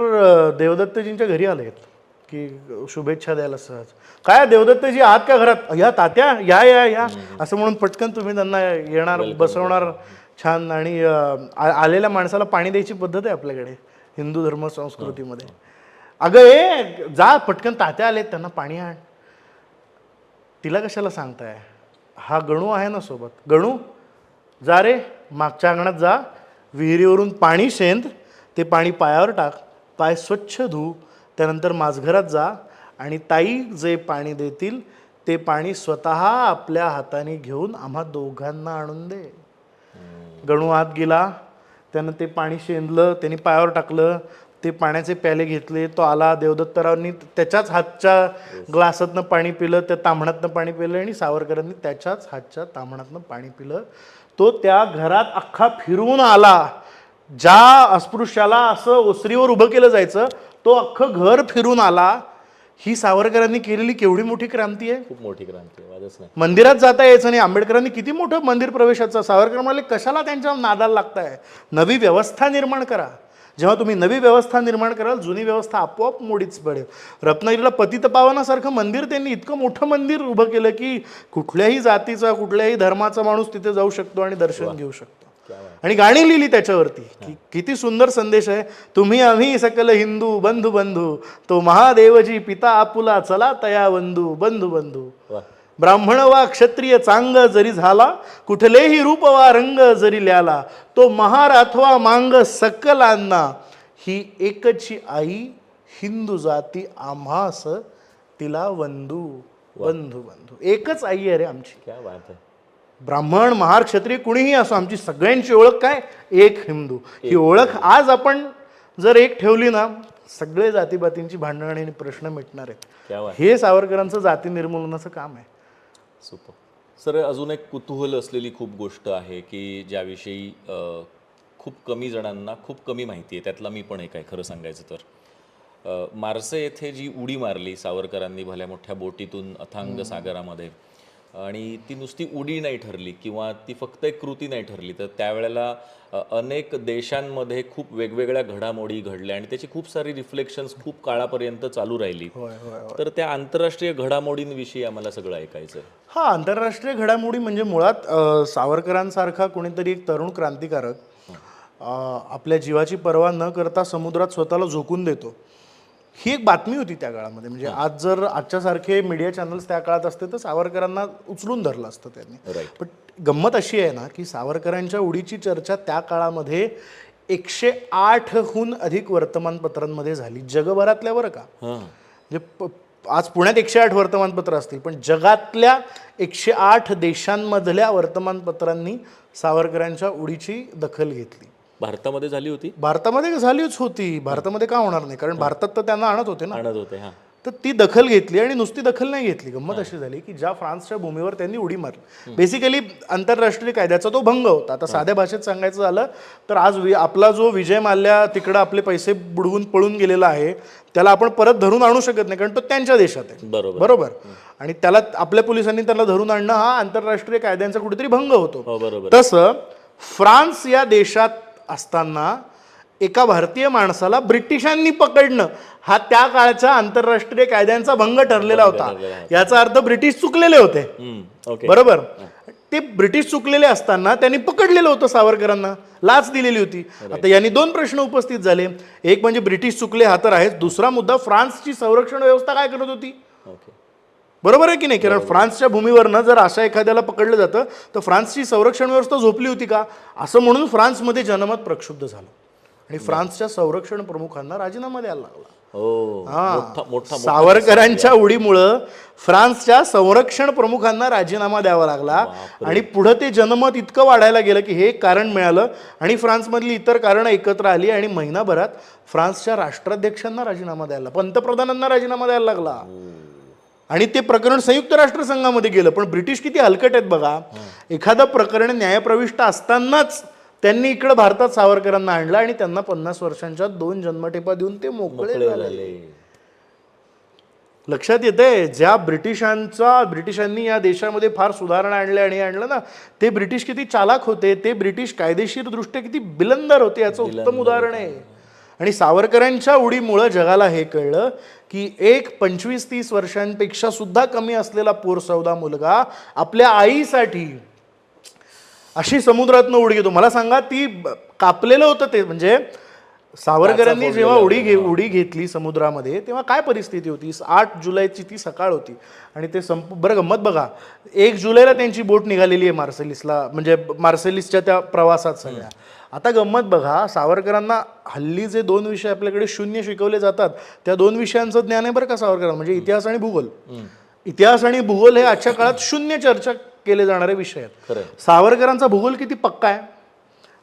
देवदत्तजींच्या घरी आले की शुभेच्छा द्यायला सहज. काय देवदत्तजी आहात का घरात? या तात्या, या या या असं म्हणून पटकन तुम्ही त्यांना येणार, बसवणार छान. आणि आलेल्या माणसाला पाणी द्यायची पद्धत आहे आपल्याकडे हिंदू धर्म संस्कृतीमध्ये. अगं जा पटकन, तात्या आलेत, त्यांना पाणी आण. तिला कशाला सांगताय? हा गणू आहे ना सोबत, गणू जा रे, मागच्या अंगणात जा, विहिरीवरून पाणी शेंद, ते पाणी पायावर टाक, पाय स्वच्छ धु, त्यानंतर माझघरात जा आणि ताई जे पाणी देतील ते पाणी स्वतः आपल्या हाताने घेऊन आम्हा दोघांना आणून दे. गणू आत गेला, त्यानं ते पाणी शेंदलं, त्यांनी पायावर टाकलं, ते पाण्याचे प्याले घेतले. तो आला, देवदत्तरावांनी त्याच्याच हातच्या ग्लासातनं पाणी पिलं, त्या ताम्हणातनं पाणी पिलं आणि सावरकरांनी त्याच्याच हातच्या ताम्हणातनं पाणी पिलं. तो त्या घरात अख्खा फिरून आला. ज्या अस्पृश्याला असं ओसरीवर उभं केलं जायचं, तो अख्खं घर फिरून आला. ही सावरकरांनी केलेली केवढी मोठी क्रांती आहे. खूप मोठी क्रांती, वादच नाही. मंदिरात जाता यायचं नाही. आंबेडकरांनी किती मोठं मंदिर प्रवेशाचं. सावरकर म्हणाले कशाला त्यांच्या नादाला लागताय, नवी व्यवस्था निर्माण करा. जेव्हा तुम्ही नवी व्यवस्था निर्माण कराल, जुनी व्यवस्था आपोआप मोडीच पडेल. रत्नागिरीला पतितपावनासारखं मंदिर, त्यांनी इतकं मोठं मंदिर उभं केलं की कुठल्याही जातीचा, कुठल्याही धर्माचा माणूस तिथे जाऊ शकतो आणि दर्शन घेऊ शकतो. आणि गाणी लिहिली त्याच्यावरती की किती सुंदर संदेश आहे. तुम्ही आम्ही सकल हिंदू बंधू बंधू, तो महादेवजी पिता आपुला, चला तया बंधू बंधू बंधू. ब्राह्मण वा क्षत्रिय चांग जरी झाला, कुठलेही रूप वा रंग जरी ल्याला, तो महार अथवा मांग सकलांना, ही एकची आई हिंदू जाती आम्हास तिला वंदू बंधू बंधू. एकच आई आहे रे आमची. क्या बात आहे. ब्राह्मण महार क्षत्रिय कुणीही असो, आमची सगळ्यांची ओळख काय, एक हिंदू. ही ओळख आज आपण जर एक ठेवली ना, सगळे जातीपातींची भांडण आणि प्रश्न मिटणार आहेत. हे सावरकरांचं जाती निर्मूलनाचं काम आहे. सुपर सर, अजून एक कुतूहल असलेली खूप गोष्ट आहे की ज्याविषयी खूप कमी जणांना खूप कमी माहिती आहे. त्यातला मी पण एक आहे खरं सांगायचं तर. मार्से येथे जी उडी मारली सावरकरांनी भल्या मोठ्या बोटीतून अथांग सागरामध्ये, आणि ती नुसती उडी नाही ठरली किंवा ती फक्त एक कृती नाही ठरली, तर त्यावेळेला अनेक देशांमध्ये खूप वेगवेगळ्या घडामोडी घडल्या आणि त्याची खूप सारी रिफ्लेक्शन्स खूप काळापर्यंत चालू राहिली. तर त्या आंतरराष्ट्रीय घडामोडींविषयी आम्हाला सगळं ऐकायचं आहे. हा, आंतरराष्ट्रीय घडामोडी म्हणजे मुळात सावरकरांसारखा कोणीतरी एक तरुण क्रांतिकारक आपल्या जीवाची पर्वा न करता समुद्रात स्वतःला झोकून देतो, ही एक बातमी होती त्या काळामध्ये. म्हणजे आज जर आजच्यासारखे मीडिया चॅनल्स त्या काळात असते तर सावरकरांना उचलून धरलं असतं त्यांनी. पण गंमत अशी आहे ना की सावरकरांच्या उडीची चर्चा त्या काळामध्ये 108हून अधिक वर्तमानपत्रांमध्ये झाली जगभरातल्या, बरं का. हां. म्हणजे आज पुण्यात 108 वर्तमानपत्र असतील, पण जगातल्या 108 देशांमधल्या वर्तमानपत्रांनी सावरकरांच्या उडीची दखल घेतली. भारतामध्ये झाली होती, भारतामध्ये झालीच होती. भारतामध्ये का होणार नाही, कारण भारतात तर त्यांना आणत होते ना. आणत होते. हां. तर ती दखल घेतली आणि नुसती दखल नाही घेतली. गंमत अशी झाली की ज्या फ्रान्सच्या भूमीवर त्यांनी उडी मारली, बेसिकली आंतरराष्ट्रीय कायद्याचा तो भंग होता. आता साध्या भाषेत सांगायचं झालं तर आज आपला जो विजय माल्या तिकडं आपले पैसे बुडवून पळून गेलेला आहे, त्याला आपण परत धरून आणू शकत नाही, कारण तो त्यांच्या देशात आहे. बरोबर. आणि त्याला आपल्या पोलिसांनी त्याला धरून आणणं हा आंतरराष्ट्रीय कायद्यांचा कुठेतरी भंग होतो. बरोबर. तसं फ्रान्स या देशात असताना एका भारतीय माणसाला ब्रिटिशांनी पकडणं हा त्या काळच्या आंतरराष्ट्रीय कायद्यांचा भंग ठरलेला होता. याचा अर्थ ब्रिटिश चुकलेले होते. बरोबर. ते ब्रिटिश चुकलेले असताना त्यांनी पकडलेलं होतं सावरकरांना, लाच दिलेली होती. आता यांनी दोन प्रश्न उपस्थित झाले. एक म्हणजे ब्रिटिश चुकले हा तर आहेच, दुसरा मुद्दा फ्रान्सची संरक्षण व्यवस्था काय करत होती. बरोबर आहे की नाही. कारण फ्रान्सच्या भूमीवरनं जर अशा एखाद्याला पकडलं जातं तर फ्रान्सची संरक्षण व्यवस्था झोपली होती का, असं म्हणून फ्रान्समध्ये जनमत प्रक्षुब्ध झालं आणि फ्रान्सच्या संरक्षण प्रमुखांना राजीनामा द्यायला लागला. सावरकरांच्या उडीमुळं फ्रान्सच्या संरक्षण प्रमुखांना राजीनामा द्यावा लागला आणि पुढे ते जनमत इतकं वाढायला गेलं की हे कारण मिळालं आणि फ्रान्समधली इतर कारणं एकत्र आली आणि महिनाभरात फ्रान्सच्या राष्ट्राध्यक्षांना राजीनामा द्यायला, पंतप्रधानांना राजीनामा द्यायला लागला आणि ते प्रकरण संयुक्त राष्ट्रसंघामध्ये गेलं. पण ब्रिटिश किती हलकट आहेत बघा. एखादं प्रकरण न्यायप्रविष्ट असतानाच त्यांनी इकडे भारतात सावरकरांना आणलं आणि त्यांना 50 वर्षांच्या 2 जन्मठेपा देऊन ते मोकळे झाले. लक्षात येते, ज्या ब्रिटिशांनी या देशामध्ये फार सुधारणा आणल्या आणि आणलं ना, ते ब्रिटिश किती चालाक होते, ते ब्रिटिश कायदेशीर दृष्ट्या किती बिलंदर होते, याचं उत्तम उदाहरण आहे. आणि सावरकरांच्या उडीमुळं जगाला हे कळलं की एक 25-30 वर्षांपेक्षा सुद्धा कमी असलेला पोरसौदा मुलगा आपल्या आईसाठी अशी समुद्रातनं उडी घेतो. मला सांगा, ती कापलेलं होतं ते, म्हणजे सावरकरांनी जेव्हा उडी घेतली समुद्रामध्ये तेव्हा काय परिस्थिती होती. 8 जुलैची ती सकाळ होती आणि ते बरं गंमत बघा, 1 जुलैला त्यांची बोट निघालेली आहे मार्सेलिसला, म्हणजे मार्सेलिसच्या त्या प्रवासात सगळ्या. आता गंमत बघा, सावरकरांना हल्ली जे 2 विषय आपल्याकडे शून्य शिकवले जातात त्या 2 विषयांचं ज्ञान आहे बरं का सावरकरांना, म्हणजे इतिहास आणि भूगोल. इतिहास आणि भूगोल हे आजच्या काळात शून्य चर्चा केले जाणारे विषय आहेत. सावरकरांचा भूगोल किती पक्का आहे.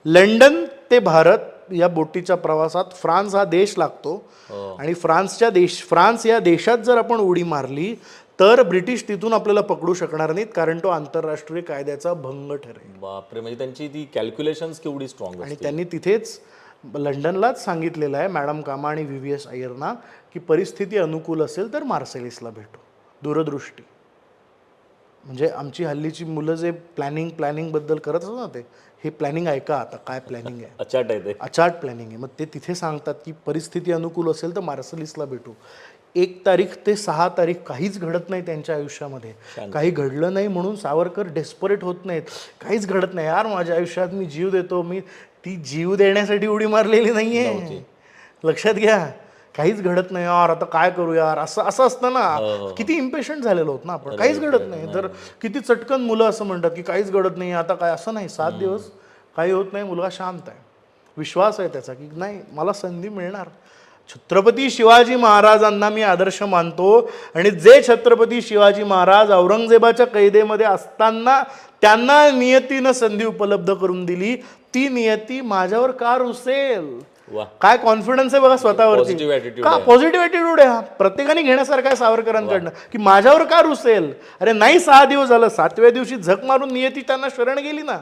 लंडन ते भारत या बोटीच्या प्रवासात फ्रान्स हा देश लागतो आणि फ्रान्स या देशात जर आपण उडी मारली तर ब्रिटिश तिथून आपल्याला पकडू शकणार नाहीत, कारण तो आंतरराष्ट्रीय कायद्याचा भंग ठरेल. बापरे, म्हणजे त्यांची ती कॅल्क्युलेशन्स केवढी स्ट्रॉंग. आणि त्यांनी तिथेच लंडनलाच सांगितलेलं आहे मॅडम कामा आणि VVS अय्यरना की परिस्थिती अनुकूल असेल तर मार्सेलिसला भेटू. दूरदृष्टी म्हणजे आमची हल्लीची मुलं जे प्लॅनिंग बद्दल करत असतात ना, ते हे प्लॅनिंग ऐका आता काय प्लॅनिंग आहे. अचाट आहे ते, अचाट प्लॅनिंग आहे. मग ते तिथे सांगतात की परिस्थिती अनुकूल असेल तर मार्सेलिसला भेटू. 1 तारीख ते 6 तारीख काहीच घडत नाही त्यांच्या आयुष्यामध्ये. काही घडलं नाही म्हणून सावरकर डेस्परेट होत नाहीत. काहीच घडत नाही यार माझ्या आयुष्यात, मी जीव देतो, मी ती जीव देण्यासाठी उडी मारलेली नाहीये. लक्षात घ्या, काहीच घडत नाही यार, आता काय करू यार, असं असतं ना. किती इम्पेशंट झालेलो होत ना आपण, काहीच घडत नाही तर किती चटकन मुलं असं म्हणतात की काहीच घडत नाही आता काय. असं नाही, 7 दिवस काही होत नाही, मुलगा शांत आहे, विश्वास आहे त्याचा की नाही मला संधी मिळणार. छत्रपती शिवाजी महाराजांना मी आदर्श मानतो आणि जे छत्रपती शिवाजी महाराज औरंगजेबाच्या कैदेमध्ये असताना त्यांना नियतीनं संधी उपलब्ध करून दिली, ती नियती माझ्यावर का रुसेल. काय कॉन्फिडन्स आहे बघा स्वतःवरती, का पॉझिटिव्ह ॲटिट्यूड आहे हा. प्रत्येकाने घेण्यासारखा आहे सावरकरांकडनं की माझ्यावर का रुसेल. अरे नाही, 6 दिवस झालं, 7व्या दिवशी झक मारून नियती त्यांना शरण गेली ना.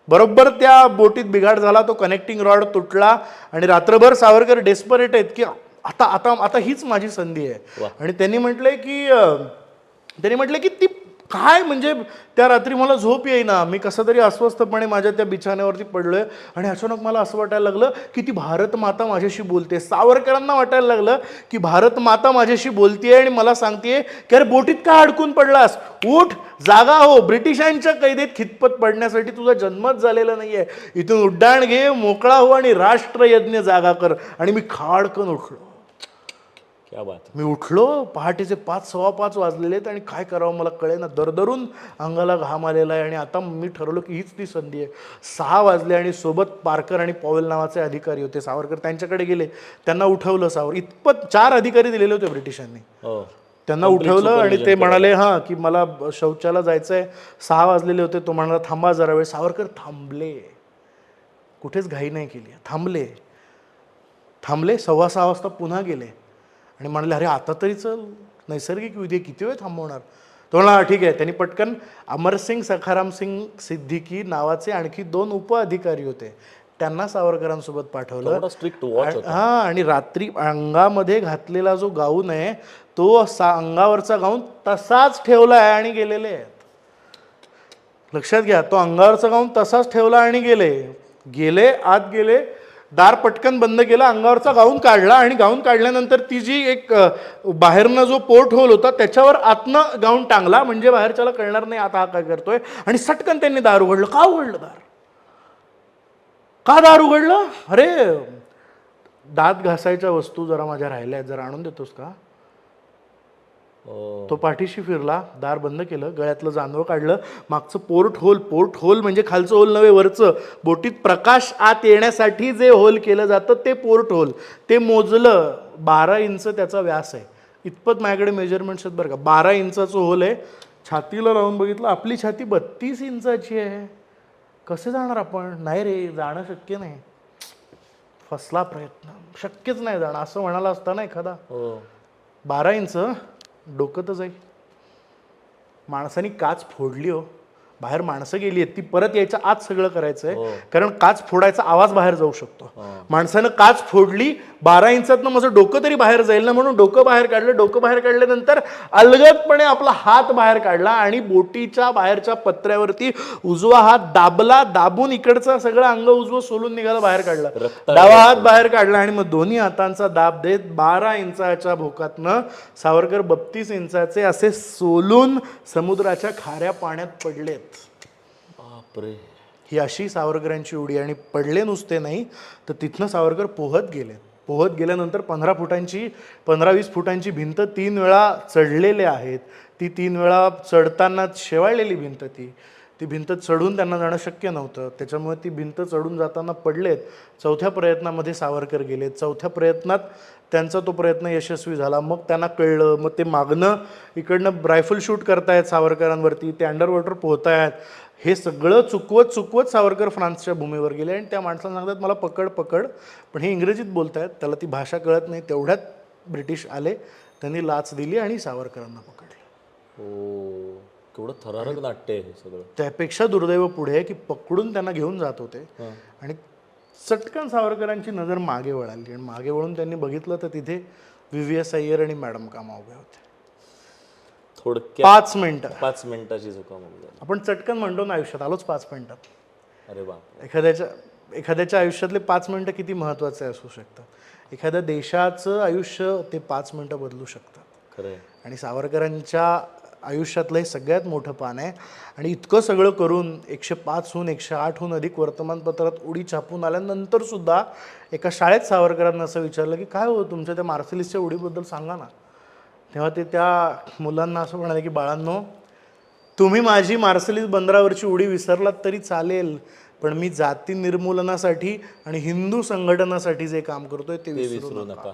बरोबर त्या बोटीत बिघाड झाला, तो कनेक्टिंग रॉड तुटला आणि रात्रभर सावरकर डेस्परेट आहेत की आता आता आता हीच माझी संधी आहे. आणि त्यांनी म्हटलंय की ती काय म्हणजे त्या रात्री मला झोप येईना, मी कसं तरी अस्वस्थपणे माझ्या त्या बिछाण्यावरती पडलोय आणि अचानक मला असं वाटायला लागलं की ती भारत माता माझ्याशी बोलते. सावरकरांना वाटायला लागलं की भारत माता माझ्याशी बोलतेय आणि मला सांगतेय की अरे बोटीत का अडकून पडलास, उठ जागा हो, ब्रिटिशांच्या कैदेत खितपत पडण्यासाठी तुझा जन्मच झालेला नाहीये, इथून उड्डाण घे, मोकळा हो आणि राष्ट्रयज्ञ जागा कर. आणि मी खाडकन उठलो. क्या बात आहे. मी उठलो, पहाटेचे 5:15 वाजलेले आहेत आणि काय करावं मला कळेना, दरदरून अंगाला घाम आलेला आहे आणि आता मी ठरवलं की हीच ती संधी आहे. 6 वाजले आणि सोबत पारकर आणि पॉवेल नावाचे अधिकारी होते. सावरकर त्यांच्याकडे गेले, त्यांना उठवलं. इतपत 4 अधिकारी दिलेले होते ब्रिटिशांनी. हो. त्यांना उठवलं आणि ते म्हणाले हां की मला शौचाला जायचं आहे. 6 वाजलेले होते. तो म्हणाला थांबा जरा वेळ. सावरकर थांबले, कुठेच घाई नाही केली, थांबले. 6:15 वाजता पुन्हा गेले आणि म्हणाले अरे आता तरी चल, नैसर्गिक विधी किती वेळ थांबवणार. तो म्हणाला ठीक आहे. त्यांनी पटकन अमरसिंग सखारामसिंग सिद्दीकी नावाचे आणखी 2 उप अधिकारी होते, त्यांना सावरकरांसोबत पाठवलं. स्ट्रिक्ट वॉच होता. हा, आणि रात्री अंगामध्ये घातलेला जो गाऊन आहे तो अंगावरचा गाऊन तसाच ठेवला आहे आणि गेलेले आहेत. लक्षात घ्या, तो अंगावरचा गाऊन तसाच ठेवला आणि गेले आत गेले, दार पटकन बंद केला, अंगावरचा गाऊन काढला आणि गाऊन काढल्यानंतर ती जी एक बाहेरनं जो पोर्ट होल होता त्याच्यावर आतनं गाऊन टांगला, म्हणजे बाहेरच्याला कळणार नाही आता हा काय करतोय. आणि सटकन त्यांनी दार उघडलं. का उघडलं दार? का दार उघडलं? अरे दात घासायच्या वस्तू जरा माझ्या राहिल्या आहेत, जरा आणून देतोस का? तो पाठीशी फिरला, दार बंद केलं, गळ्यातलं जानवं काढलं, मागचं पोर्ट होल म्हणजे खालचं होल नव्हे, वरचं बोटीत प्रकाश आत येण्यासाठी जे होल केलं जातं ते पोर्ट होल, ते मोजलं. 12 इंच त्याचा व्यास आहे. इतपत माझ्याकडे मेजरमेंट्स आहेत बरं का. 12 इंचाचं होल आहे. छातीला लावून बघितलं, आपली छाती 32 इंचाची आहे. कसे जाणार आपण? नाही रे, जाणं शक्य नाही. फसला प्रयत्न, शक्यच नाही जाणं. असं म्हणाला असता ना एखादा. 12 इंच डोकं तर जाईल. माणसाने काच फोडली हो, बाहेर माणसं गेली आहेत, ती परत यायच्या आत सगळं करायचंय, कारण काच फोडायचा आवाज बाहेर जाऊ शकतो. माणसानं काच फोडली, 12 इंचातनं माझं डोकं तरी बाहेर जाईल ना, म्हणून डोकं बाहेर काढलं. डोकं बाहेर काढल्यानंतर अलगदपणे आपला हात बाहेर काढला आणि बोटीच्या बाहेरच्या पत्र्यावरती उजवा हात दाबला, दाबून इकडचं सगळं अंग उजवं सोलून निघालं, बाहेर काढलं. डावा हात बाहेर काढला आणि मग दोन्ही हातांचा दाब देत 12 इंचाच्या भोकातनं सावरकर 32 इंचाचे असे सोलून समुद्राच्या खाऱ्या पाण्यात पडलेत. बापरे. ही अशी सावरकरांची उडी. आणि पडले नुसते नाही तर तिथनं सावरकर पोहत गेल्यानंतर 15-20 फुटांची भिंत 3 वेळा चढलेले आहेत. ती 3 वेळा चढताना शेवाळलेली भिंत, ती भिंत चढून त्यांना जाणं शक्य नव्हतं, त्याच्यामुळे ती भिंत चढून जाताना पडलेत. 4थ्या प्रयत्नामध्ये सावरकर गेलेत. 4थ्या प्रयत्नात त्यांचा तो प्रयत्न यशस्वी झाला. मग त्यांना कळलं, मग ते मागणं इकडनं रायफल शूट करतायत सावरकरांवरती, ते अंडरवॉटर पोहतायत. हे सगळं चुकवत सावरकर फ्रान्सच्या भूमीवर गेले आणि त्या माणसाला सांगतात मला पकड. पण हे इंग्रजीत बोलतायत, त्याला ती भाषा कळत नाही. तेवढ्यात ब्रिटिश आले, त्यांनी लाच दिली आणि सावरकरांना पकडले. हो, केवढं थरारक नाट्य आहे हे सगळं. त्यापेक्षा दुर्दैव पुढे आहे की पकडून त्यांना घेऊन जात होते आणि चटकन सावरकरांची नजर मागे वळाली आणि मागे वळून त्यांनी बघितलं तर तिथे VVS अय्यर आणि मॅडम कामा उभे होते. थोडक्यात 5 मिनिटं. 5 मिनिटाची चुकाम. आपण चटकन म्हणतो ना आयुष्यात, आलोच 5 मिनिटात. अरे बाप. एखाद्याच्या आयुष्यातले 5 मिनिटं किती महत्त्वाचे असू शकतात. एखाद्या देशाचं आयुष्य ते 5 मिनिटं बदलू शकतात. खरंय. आणि सावरकरांच्या आयुष्यातलं हे सगळ्यात मोठं पान आहे. आणि इतकं सगळं करून 105हून 108हून अधिक वर्तमानपत्रात उडी छापून आल्यानंतर सुद्धा एका शाळेत सावरकरांना असं विचारलं की काय हो तुमच्या त्या मार्सेलिसच्या उडीबद्दल सांगा ना. तेव्हा ते त्या मुलांना असं म्हणाले की बाळांनो, तुम्ही माझी मार्सेलिस बंदरावरची उडी विसरलात तरी चालेल, पण मी जाती निर्मूलनासाठी आणि हिंदू संघटनासाठी जे काम करतोय ते विसरू नका.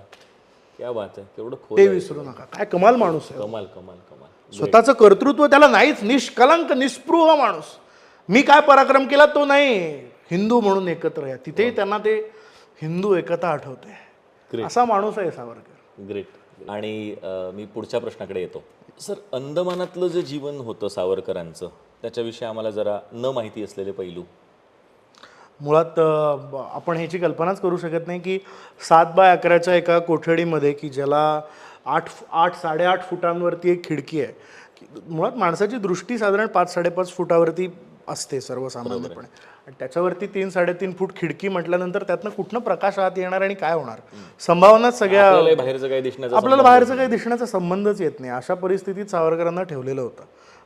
क्या बात आहे, केवढं खोल ते आहे. विसरू नका. काय कमाल माणूस आहे. कमाल. स्वतःचं कर्तृत्व त्याला नाहीच, निष्कलंक निस्पृह माणूस. मी काय पराक्रम केला तो नाही, हिंदू म्हणून एकत्र या. तिथेही त्यांना ते हिंदू एकता आठवते. असा माणूस आहे सावरकर. ग्रेट. आणि मी पुढच्या प्रश्नाकडे येतो. सर, अंदमानातलं जे जीवन होतं सावरकरांचं, त्याच्याविषयी आम्हाला जरा न माहिती असलेले पैलू. मुळात आपण ह्याची कल्पनाच करू शकत नाही की 7x11च्या एका कोठडीमध्ये की ज्याला 8-8.5 फुटांवरती एक खिडकी आहे. मुळात माणसाची दृष्टी साधारण 5-5.5 फुटावरती असते सर्वसामान्यपणे, आणि त्याच्यावरती 3-3.5 फूट खिडकी म्हटल्यानंतर त्यातनं कुठनं प्रकाश आत येणार आणि काय होणार, संभावनाच सगळ्या. आपल्याला बाहेरचं काही दिसण्याचा संबंधच येत नाही. अशा परिस्थितीत सावरकरांना ठेवलेलं होतं.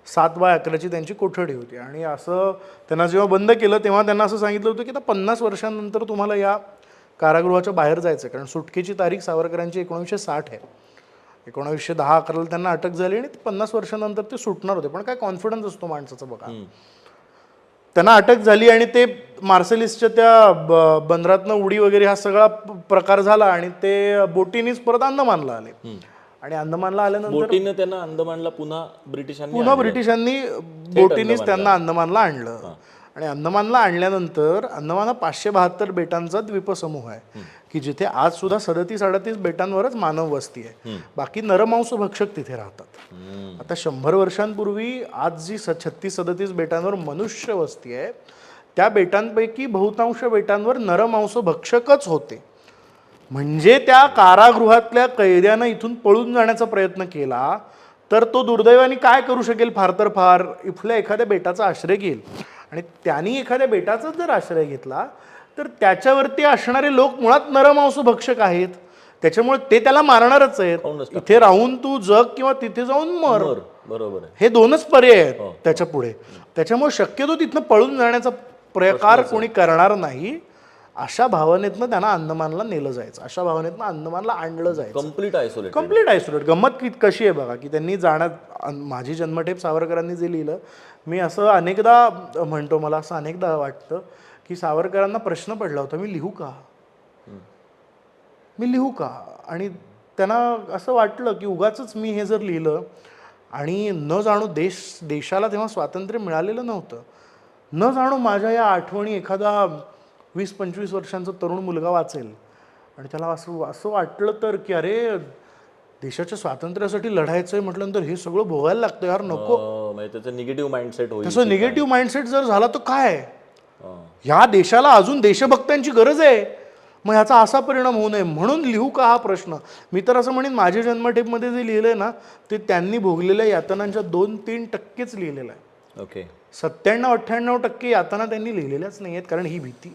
7x11ची त्यांची कोठडी होती आणि असं त्यांना जेव्हा बंद केलं तेव्हा त्यांना असं सांगितलं होतं की आता 50 वर्षांनंतर तुम्हाला या कारागृहाच्या बाहेर जायचं, कारण सुटकेची तारीख सावरकरांची 1960 आहे. 1910-11 त्यांना अटक झाली आणि 50 वर्षानंतर ते सुटणार होते. पण काय कॉन्फिडन्स असतो माणसाचा बघा. त्यांना अटक झाली आणि ते मार्सेलिसच्या त्या बंदरातनं उडी वगैरे हा सगळा प्रकार झाला आणि ते बोटीनीच परत अंदमानला आले. आणि अंदमानला आल्यानंतर बोटीनं त्यांना अंदमानला पुन्हा ब्रिटिशांनी बोटीनीच त्यांना अंदमानला आणलं. आणि अंदमानला आणल्यानंतर अंदमान हा 572 बेटांचा द्वीपसमूह आहे की जिथे आज सुद्धा 37-38 बेटांवरच मानव वस्ती आहे. बाकी नरमांस भक्षक तिथे राहतात. आता 100 वर्षांपूर्वी आज जी 36-37 बेटांवर मनुष्य वस्ती आहे त्या बेटांपैकी बहुतांश बेटांवर नरमांस भक्षकच होते. म्हणजे त्या कारागृहातल्या कैद्यानं इथून पळून जाण्याचा प्रयत्न केला तर तो दुर्दैवाने काय करू शकेल, फार तर फार इथल्या एखाद्या बेटाचा आश्रय घेईल. आणि त्यांनी एखाद्या बेटाचा जर आश्रय घेतला तर त्याच्यावरती असणारे लोक मुळात नरमांस भक्षक आहेत. त्याच्यामुळे ते त्याला मारणारच आहेत. इथे राहून तू जग किंवा तिथे जाऊन मर, बरोबर आहे. हे दोनच पर्याय आहेत त्याच्या पुढे. त्याच्यामुळे शक्यतो तिथनं पळून जाण्याचा प्रकार कोणी करणार नाही. अशा भावनेतनं त्यांना अंदमानला नेलं जायचं, अशा भावनेतनं अंदमानला आणलं जायचं. Complete isolate. गंमत कशी आहे बघा की त्यांनी जाण्यात माझी जन्मठेप सावरकरांनी जे लिहिलं, मी असं अनेकदा म्हणतो, मला असं अनेकदा वाटतं की सावरकरांना प्रश्न पडला होता मी लिहू का. आणि त्यांना असं वाटलं की उगाच मी हे जर लिहिलं आणि न जाणू देशाला तेव्हा स्वातंत्र्य मिळालेलं नव्हतं, न जाणू माझ्या या आठवणी एखादा 20-25 वर्षांचा तरुण मुलगा वाचेल आणि त्याला असं वाटलं तर की अरे देशाच्या स्वातंत्र्यासाठी लढायचं आहे म्हटल्यानंतर हे सगळं भोगायला लागतं यार, नको. त्याचं निगेटिव्ह माइंडसेट होईल. तसं निगेटिव्ह माइंडसेट जर झाला तर काय, ह्या देशाला अजून देशभक्तांची गरज आहे, मग ह्याचा असा परिणाम होऊ नये म्हणून लिहू का हा प्रश्न. मी तर असं म्हणेन माझ्या जन्मठेपमध्ये जे लिहिलंय ना ते त्यांनी भोगलेल्या यातनांच्या 2-3% लिहिलेलं आहे. ओके. 97-98% यातना त्यांनी लिहिलेल्याच नाही आहेत. कारण ही भीती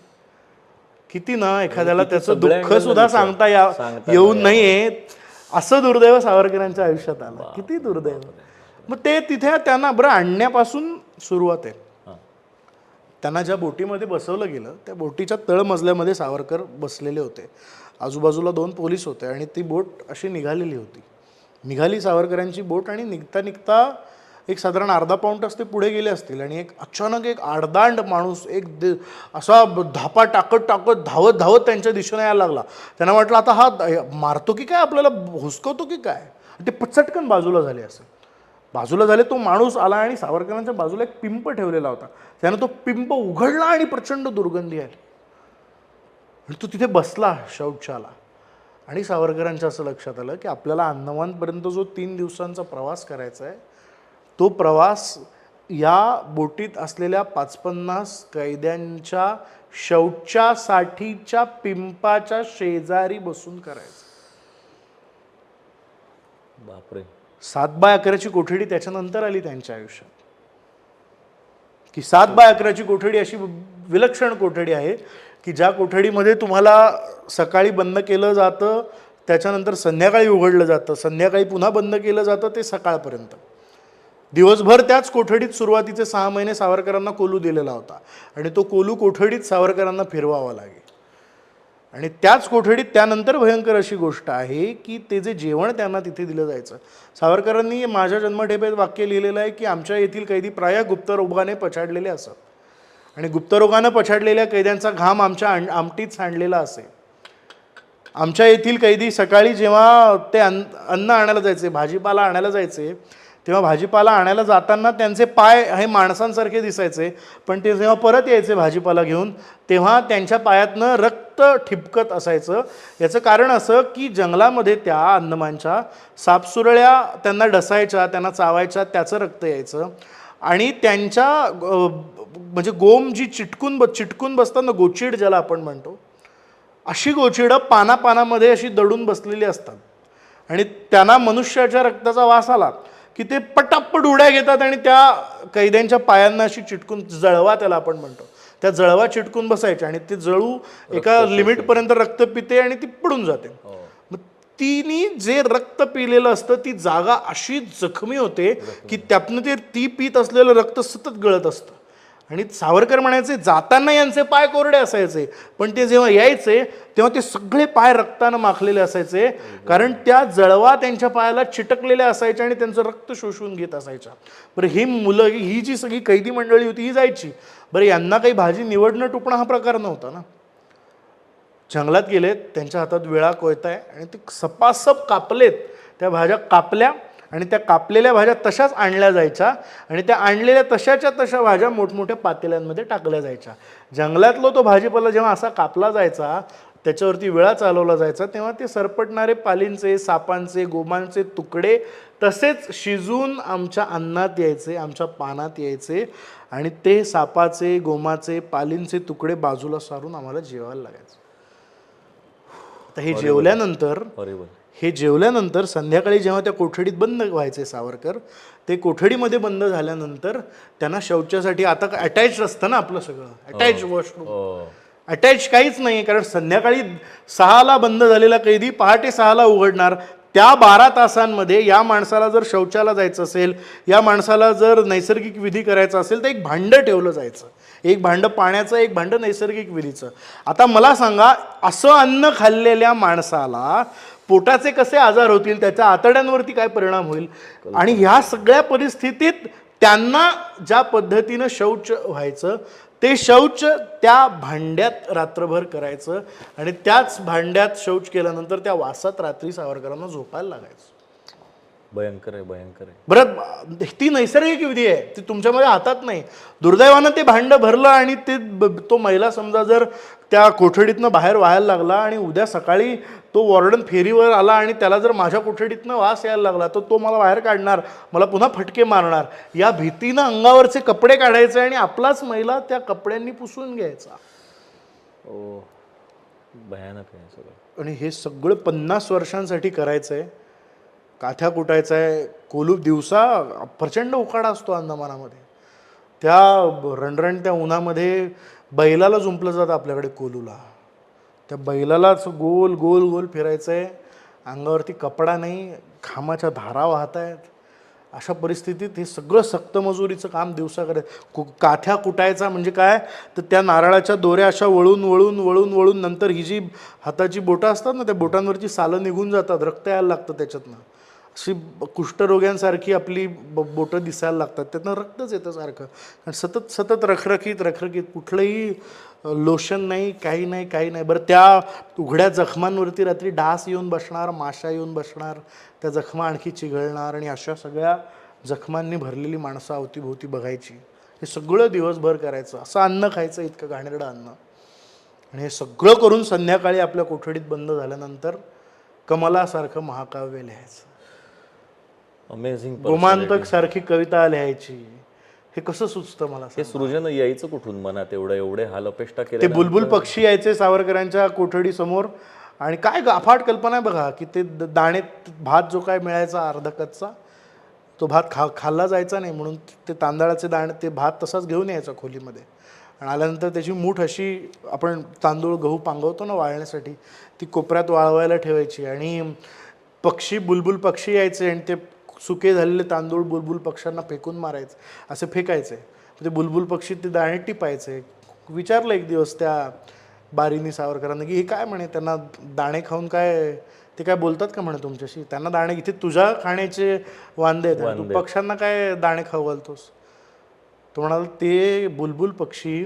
किती ना एखाद्याला त्याचं दुःख सुद्धा सांगता येऊ नये असं दुर्दैव सावरकरांच्या आयुष्यात आलं. किती दुर्दैव. मग ते तिथे त्यांना बरं आणण्यापासून सुरुवात आहे. त्यांना ज्या बोटीमध्ये बसवलं गेलं त्या बोटीच्या तळमजल्यामध्ये सावरकर बसलेले होते. आजूबाजूला 2 पोलीस होते आणि ती बोट अशी निघाली सावरकरांची बोट. आणि निघता एक साधारण अर्धा पाऊण तास ते पुढे गेले असतील आणि अचानक एक आडदांड माणूस असा धापा टाकत धावत त्यांच्या दिशेने यायला लागला. त्यांना वाटलं आता हा मारतो की काय, आपल्याला हुसकवतो की काय. ते चटकन बाजूला झाले. तो माणूस आला आणि सावरकरांच्या बाजूला एक पिंप ठेवलेला होता. त्यानं तो पिंप उघडला आणि प्रचंड दुर्गंधी आली आणि तो तिथे बसला शौचाला. आणि सावरकरांच्या असं लक्षात आलं की आपल्याला अंदमानपर्यंत जो 3 दिवसांचा प्रवास करायचा आहे तो प्रवास या बोटीत असलेल्या 50-50 कैद्यांच्या शौचासाठीच्या पिंपाच्या शेजारी बसून करायचं. बापरे. 7x11 कोठडी त्याच्यानंतर आली त्यांच्या आयुष्यात की 7x11 कोठडी अशी विलक्षण कोठडी आहे की ज्या कोठडीमध्ये तुम्हाला सकाळी बंद केलं जातं, त्याच्यानंतर संध्याकाळी उघडलं जातं, संध्याकाळी पुन्हा बंद केलं जातं, ते सकाळपर्यंत. दिवसभर त्याच कोठडीत सुरुवातीचे 6 महिने सावरकरांना कोलू दिलेला होता आणि तो कोलू कोठडीत सावरकरांना फिरवावा लागेल. आणि त्याच कोठडीत त्यानंतर भयंकर अशी गोष्ट आहे की ते जे जेवण त्यांना तिथे दिलं जायचं. सावरकरांनी माझ्या जन्मठेपेत वाक्य लिहिलेलं आहे की आमच्या येथील कैदी प्राय गुप्तरोगाने पछाडलेले असत आणि गुप्तरोगानं पछाडलेल्या कैद्यांचा घाम आमच्या आमटीत सांडलेला असे. आमच्या येथील कैदी सकाळी जेव्हा ते अन्न आणायला जायचे, भाजीपाला आणायला जायचे, तेव्हा भाजीपाला आणायला जाताना त्यांचे पाय हे माणसांसारखे दिसायचे, पण ते जेव्हा परत यायचे भाजीपाला घेऊन तेव्हा त्यांच्या पायातनं रक्त ठिपकत असायचं. याचं कारण असं की जंगलामध्ये त्या अंदमानच्या सापसुरळ्या त्यांना डसायच्या, त्यांना चावायच्या, त्याचं रक्त यायचं. आणि त्यांच्या म्हणजे गोम जी चिटकून बसतात ना, गोचीड ज्याला आपण म्हणतो, अशी गोचिडं पानापानामध्ये अशी दडून बसलेली असतात. आणि त्यांना मनुष्याच्या रक्ताचा वास आला की ते पटापट उड्या घेतात आणि त्या कैद्यांच्या पायांना अशी चिटकून, जळवा त्याला आपण म्हणतो, त्या जळवा चिटकून बसायच्या आणि ते जळू एका लिमिटपर्यंत रक्त पिते आणि ती पडून जाते. मग तिने जे रक्त पिलेलं असतं ती जागा अशी जखमी होते की त्यातनं ती पीत असलेलं रक्त सतत गळत असतं आणि सावरकर म्हणायचे जाताना यांचे पाय कोरडे असायचे, पण ते जेव्हा यायचे तेव्हा ते सगळे पाय रक्तानं माखलेले असायचे, कारण त्या जळवा त्यांच्या पायाला चिटकलेल्या असायच्या आणि त्यांचं रक्त शोषून घेत असायच्या. बरं ही मुलं, ही जी सगळी कैदी मंडळी होती ही जायची. बरं यांना काही भाजी निवडणं टुकणं हा प्रकार नव्हता ना. जंगलात गेलेत, त्यांच्या हातात विळा कोयता आहे आणि ते सपासप कापलेत, त्या भाज्या कापल्या आणि त्या कापलेल्या भाज्या तशाच आणल्या जायच्या आणि त्या आणलेल्या तशाच्या तशा भाज्या मोठमोठ्या पातेल्यांमध्ये टाकल्या जायच्या. जंगलातला तो भाजीपाला जेव्हा असा कापला जायचा, त्याच्यावरती विळा चालवला जायचा, तेव्हा ते सरपटणारे पालींचे, सापांचे, गोमांचे तुकडे तसेच शिजून आमच्या अन्नात यायचे, आमच्या पानात यायचे आणि ते सापाचे, गोमाचे, पालींचे तुकडे बाजूला सारून आम्हाला जेवायला लागायचं. आता हे जेवल्यानंतर संध्याकाळी जेव्हा त्या कोठडीत बंद व्हायचे सावरकर, ते कोठडीमध्ये बंद झाल्यानंतर त्यांना शौचासाठी, आता अटॅच असतं ना आपलं सगळं, अटॅच वॉशरूम, अटॅच काहीच नाही, कारण संध्याकाळी 6ला बंद झालेला कैदी पहाटे 6ला उघडणार. त्या 12 तासांमध्ये या माणसाला जर शौचाला जायचं असेल, या माणसाला जर नैसर्गिक विधी करायचा असेल, तर एक भांडं ठेवलं जायचं, एक भांडं पाण्याचं, एक भांडं नैसर्गिक विधीचं. आता मला सांगा, असं अन्न खाल्लेल्या माणसाला पोटाचे कसे आजार होतील, त्याच्या आतड्यांवरती काय परिणाम होईल. आणि ह्या सगळ्या परिस्थितीत त्यांना ज्या पद्धतीनं शौच व्हायचं, ते शौच त्या भांड्यात रात्रभर करायचं आणि त्याच भांड्यात शौच केल्यानंतर त्या वासात रात्री सावरकरांना झोपायला लागायचं. भयंकर आहे, भयंकर आहे. बरं, ती नैसर्गिक विधी आहे, ती तुमच्यामध्ये हातात नाही. दुर्दैवानं ते भांडं भरलं आणि तो महिला समजा जर त्या कोठडीतनं बाहेर व्हायला लागला आणि उद्या सकाळी तो वॉर्डन फेरीवर आला आणि त्याला जर माझ्या कोठडीतनं वास यायला लागला, तर तो मला बाहेर काढणार, मला पुन्हा फटके मारणार, या भीतीनं अंगावरचे कपडे काढायचे आणि आपलाच महिला त्या कपड्यांनी पुसून घ्यायचा. ओ, भयानक आहे सगळं. आणि हे सगळं 50 वर्षांसाठी करायचं आहे. काथ्या कुटायचा आहे, कोलूप, दिवसा प्रचंड उकाडा असतो अंदमानामध्ये, त्या रणरणत्या उन्हामध्ये बैलाला जुंपलं जातं आपल्याकडे कोलूला, त्या बैलालाच गोल गोल गोल फिरायचं आहे, अंगावरती कपडा नाही, घामाच्या धारा वाहत आहेत. अशा परिस्थितीत हे सगळं सक्तमजुरीचं काम दिवसा करायचं. काथ्या कुटायचा म्हणजे काय, तर त्या नारळाच्या दोऱ्या अशा वळून वळून वळून वळून नंतर ही जी हाताची बोटं असतात ना, त्या बोटांवरची सालं निघून जातात, रक्त यायला लागतं त्याच्यातनं, अशी कुष्ठरोग्यांसारखी आपली बोटं दिसायला लागतात, त्यातनं रक्तच येतं सारखं. आणि सतत सतत रखरखीत रखरखीत, कुठलंही लोशन नाही, काही नाही, काही नाही. बरं, त्या उघड्या जखमांवरती रात्री डास येऊन बसणार, माशा येऊन बसणार, त्या जखमा आणखी चिघळणार आणि अशा सगळ्या जखमांनी भरलेली माणसं अवतीभोवती बघायची. हे सगळं दिवसभर करायचं, असं अन्न खायचं, इतकं घाणेरडं अन्न. आणि हे सगळं करून संध्याकाळी आपल्या कोठडीत बंद झाल्यानंतर कमलासारखं महाकाव्य लिहायचं, अमेझिंग, रोमांतक सारखी कविता लिहायची. हे कसं सुचतं मला? हे सृजन यायचं कुठून मनात? एवढे हाल अपेष्टा केले. ते बुलबुल पक्षी यायचे सावरकरांच्या कोठडी समोर, आणि काय अफाट कल्पना आहे बघा, की ते दाणे, भात जो काय मिळायचा अर्धा कच्चा, तो भात खाल्ला जायचा नाही, म्हणून ते तांदळाचे दाणे, ते भात तसाच घेऊन यायचा खोलीमध्ये, आणि आल्यानंतर त्याची मूठ अशी, आपण तांदूळ गहू पांगवतो ना वाळण्यासाठी, ती कोपऱ्यात वाळवायला ठेवायची. आणि पक्षी, बुलबुल पक्षी यायचे आणि ते सुके झालेले तांदूळ बुलबुल पक्ष्यांना फेकून मारायचे, असे फेकायचे. ते बुलबुल पक्षी ते दाणे टिपायचे. विचारलं एक दिवस त्या बारीनी सावरकरांना की हे काय म्हणे, त्यांना दाणे खाऊन काय, ते काय बोलतात का म्हणे तुमच्याशी? त्यांना दाणे, इथे तुझ्या खाण्याचे वांदे आहेत, तू पक्ष्यांना काय दाणे खाऊ घालतोस? तो म्हणाला, ते बुलबुल पक्षी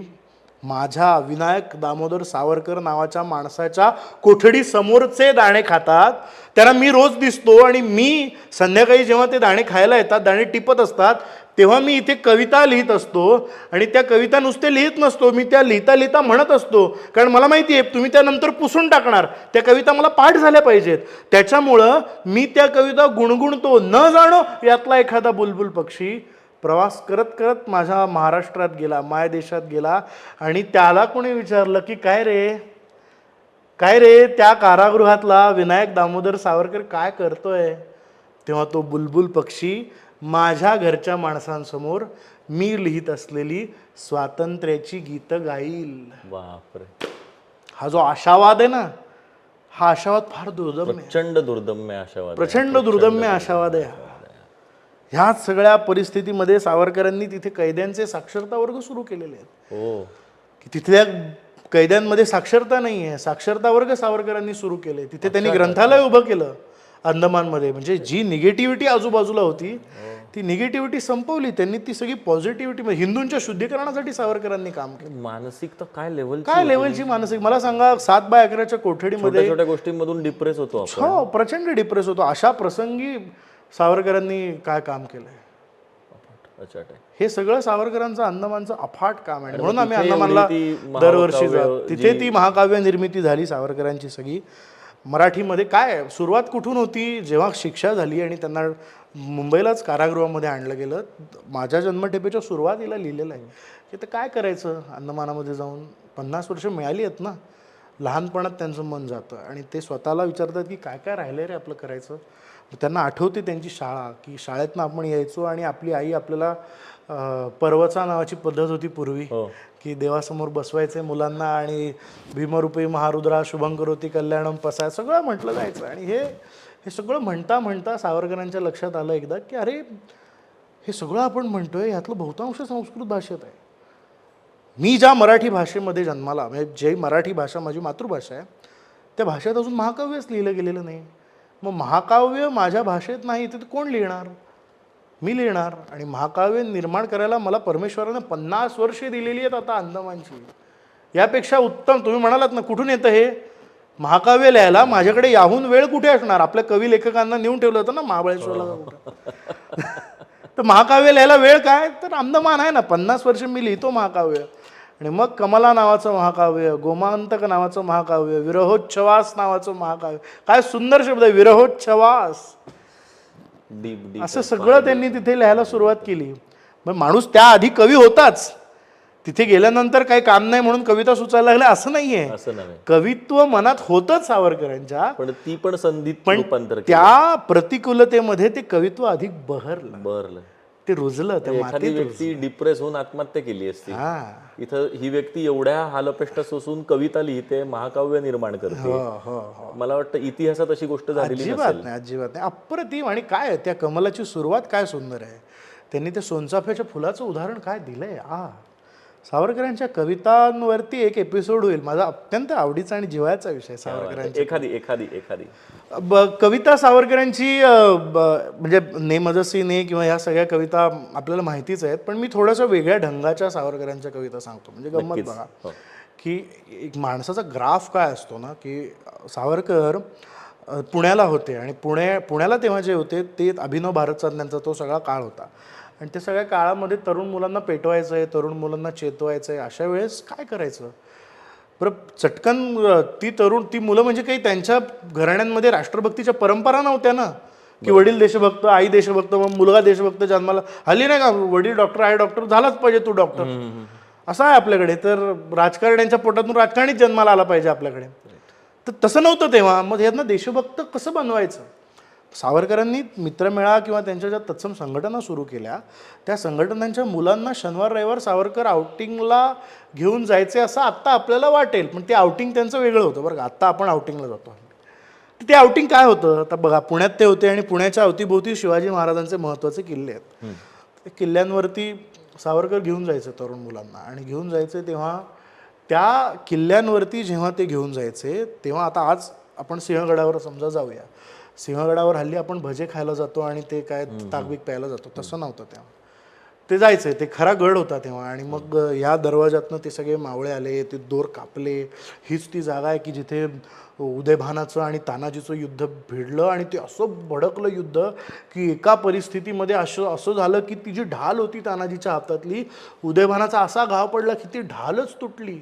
माझ्या विनायक दामोदर सावरकर नावाच्या माणसाच्या कोठडी समोरचे दाणे खातात, त्यांना मी रोज दिसतो, आणि मी संध्याकाळी जेव्हा ते दाणे खायला येतात, दाणे टिपत असतात, तेव्हा मी इथे कविता लिहित असतो, आणि त्या कविता नुसते लिहित नसतो, मी त्या लिहिता लिहिता म्हणत असतो, कारण मला माहिती आहे तुम्ही त्यानंतर पुसून टाकणार, त्या कविता मला पाठ झाल्या पाहिजेत, त्याच्यामुळं मी त्या कविता गुणगुणतो. न जाणो यातला एखादा बुलबुल पक्षी प्रवास करत करत माझ्या महाराष्ट्रात गेला, मायदेशात गेला, आणि त्याला कोणी विचारलं की काय रे त्या कारागृहातला विनायक दामोदर सावरकर काय करतोय, तेव्हा तो बुलबुल पक्षी माझ्या घरच्या माणसांसमोर मी लिहित असलेली स्वातंत्र्याची गीतं गाईल. बापरे, हा जो आशावाद आहे ना, हा आशावाद फार दुर्दम्य आहे, प्रचंड दुर्दम्य आशावाद, प्रचंड दुर्दम्य आशावाद आहे. ह्या सगळ्या परिस्थितीमध्ये सावरकरांनी तिथे कैद्यांचे साक्षरता वर्ग सुरू केलेले आहेत हो. की तिथल्या कैद्यांमध्ये साक्षरता नाही आहे, साक्षरता वर्ग सावरकरांनी सुरू केले. तिथे त्यांनी ग्रंथालय उभं केलं अंदमानमध्ये. म्हणजे जी निगेटिव्हिटी आजूबाजूला होती ती निगेटिव्हिटी संपवली त्यांनी. ती सगळी पॉझिटिव्हिटी, हिंदूंच्या शुद्धीकरणासाठी सावरकरांनी काम केलं. मानसिकता काय लेवल, काय लेवलची मानसिक, मला सांगा 7/11च्या कोठडीमध्ये छोट्या गोष्टींमधून डिप्रेस होतो आपण. हो, प्रचंड डिप्रेस होतो. अशा प्रसंगी सावरकरांनी काय काम केलंय, अच्छा ठीक. हे सगळं सावरकरांचं अंदमानचं अफाट काम आहे. म्हणून आम्ही तिथे अंदमानला एवढी ती दरवर्षी महाकाव्य जातो. तिथे ती महाकाव्य निर्मिती झाली सावरकरांची सगळी. मराठीमध्ये काय सुरुवात कुठून होती, जेव्हा शिक्षा झाली आणि त्यांना मुंबईलाच कारागृहामध्ये आणलं गेलं. माझ्या जन्मठेपेच्या सुरुवातीला लिहिलेलं आहे की ते काय करायचं अंदमानामध्ये जाऊन. 50 वर्ष मिळाली आहेत ना, लहानपणात त्यांचं मन जातं आणि ते स्वतःला विचारतात की काय काय राहिलं रे आपलं करायचं. त्यांना आठवते त्यांची शाळा, की शाळेतनं आपण यायचो आणि आपली आई आपल्याला पर्वचा नावाची पद्धत होती पूर्वी, की देवासमोर बसवायचे मुलांना आणि भीमरूपी महारुद्रा शुभंकरोती कल्याणम पसाय सगळं म्हटलं जायचं. आणि हे सगळं म्हणता म्हणता सावरकरांच्या लक्षात आलं एकदा की अरे हे सगळं आपण म्हणतोय ह्यातलं बहुतांश संस्कृत भाषेत आहे. मी ज्या मराठी भाषेमध्ये जन्माला, म्हणजे जे मराठी भाषा माझी मातृभाषा आहे, त्या भाषेत अजून महाकाव्यच लिहिलं गेलेलं नाही. मग महाकाव्य माझ्या भाषेत नाही तर कोण लिहिणार, मी लिहिणार. आणि महाकाव्य निर्माण करायला मला परमेश्वरानं 50 वर्षे दिलेली आहेत आता अंदमानची. यापेक्षा उत्तम, तुम्ही म्हणालात ना कुठून येतं हे महाकाव्य लिहायला, माझ्याकडे याहून वेळ कुठे असणार. आपल्या कवी लेखकांना नेऊन ठेवलं होतं ना महाबळेश्वरला. तर महाकाव्य लिहायला वेळ काय, तर अंदमान आहे ना. 50 वर्ष मी लिहितो महाकाव्य. आणि मग कमला नावाचं महाकाव्य, गोमांतक नावाचं महाकाव्य, विरहोच्छवास नावाचं महाकाव्य. काय सुंदर शब्द आहे, विरहोच्छवास. डीप असं सगळं त्यांनी तिथे लिहायला सुरुवात केली. मग माणूस त्याआधी कवी होताच, तिथे गेल्यानंतर काही काम नाही म्हणून कविता सुचायला लागल्या असं नाहीये. असं नव्हे, कवित्व मनात होतच सावरकरांच्या, पण ती पण संधीत पण रूपांतर केलं. त्या प्रतिकूलतेमध्ये ते कवित्व अधिक बहरलं, बरं. ते रुजलं त्या एखादी मातीत. व्यक्ती डिप्रेस होऊन आत्महत्या केली असती, हा, इथं ही व्यक्ती एवढ्या हालपेष्टा सोसून कविता लिहिते, महाकाव्य निर्माण करते. हो हो हो, मला वाटतं इतिहासात अशी गोष्ट झालेली अजिबात नसेल. नाही, अजिबात नाही. अप्रतिम. आणि काय त्या कमलाची सुरुवात काय सुंदर आहे. त्यांनी ते सोनचाफ्याच्या फुलाचं उदाहरण काय दिलंय. सावरकरांच्या कवितांवरती एक एपिसोड होईल, माझा अत्यंत आवडीचा आणि जिव्हाळ्याचा विषय सावरकरांच्या. एखादी कविता सावरकरांची म्हणजे नेमजसी ने किंवा ह्या सगळ्या कविता आपल्याला माहितीच आहेत, पण मी थोड्याशा वेगळ्या ढंगाच्या सावरकरांच्या कविता सांगतो. म्हणजे गंमत नक्कीच. बघा हो. की एक माणसाचा ग्राफ काय असतो ना, की सावरकर पुण्याला होते आणि पुण्याला तेव्हा जे होते ते अभिनव भारत त्यांचा तो सगळा काळ होता. आणि त्या सगळ्या काळामध्ये तरुण मुलांना पेटवायचं आहे, तरुण मुलांना चेतवायचं आहे. अशा वेळेस काय करायचं बरं, चटकन ती मुलं म्हणजे काही त्यांच्या घराण्यांमध्ये राष्ट्रभक्तीच्या परंपरा नव्हत्या ना, की वडील देशभक्त, आई देशभक्त, मग मुलगा देशभक्त जन्माला. हल्ली नाही का, वडील डॉक्टर, आई डॉक्टर, झालाच पाहिजे तू डॉक्टर, असं आहे आपल्याकडे. तर राजकारण्यांच्या पोटातून राजकारणीच जन्माला आला पाहिजे आपल्याकडे. तर तसं नव्हतं तेव्हा. मग यांना देशभक्त कसं बनवायचं. सावरकरांनी मित्रमेळा किंवा त्यांच्या ज्या तत्सम संघटना सुरू केल्या, त्या संघटनांच्या मुलांना शनिवार रविवार सावरकर आउटिंगला घेऊन जायचे असं आत्ता आपल्याला वाटेल, पण ते आउटिंग त्यांचं वेगळं होतं बरं का. आत्ता आपण आउटिंगला जातो, ते आउटिंग काय होतं. आता बघा, पुण्यात ते होते आणि पुण्याच्या अवतीभोवती शिवाजी महाराजांचे महत्त्वाचे किल्ले आहेत. त्या किल्ल्यांवरती सावरकर घेऊन जायचे तरुण मुलांना. आणि घेऊन जायचे तेव्हा त्या किल्ल्यांवरती जेव्हा ते घेऊन जायचे तेव्हा, आता आज आपण सिंहगडावर समजा जाऊया, सिंहगडावर हल्ली आपण भजे खायला जातो आणि ते काय ताकबीक प्यायला जातो, तसं नव्हतं तेव्हा. ते जायचं, ते खरा गड होता तेव्हा. आणि मग ह्या दरवाजातनं ते सगळे मावळे आले, ते दोर कापले. हीच ती जागा आहे की जिथे उदयभानाचं आणि तानाजीचं युद्ध भिडलं. आणि ते असं भडकलं युद्ध की एका परिस्थितीमध्ये असं झालं की ती जी ढाल होती तानाजीच्या हातातली, उदयभानाचा असा घाव पडला की ती ढालच तुटली.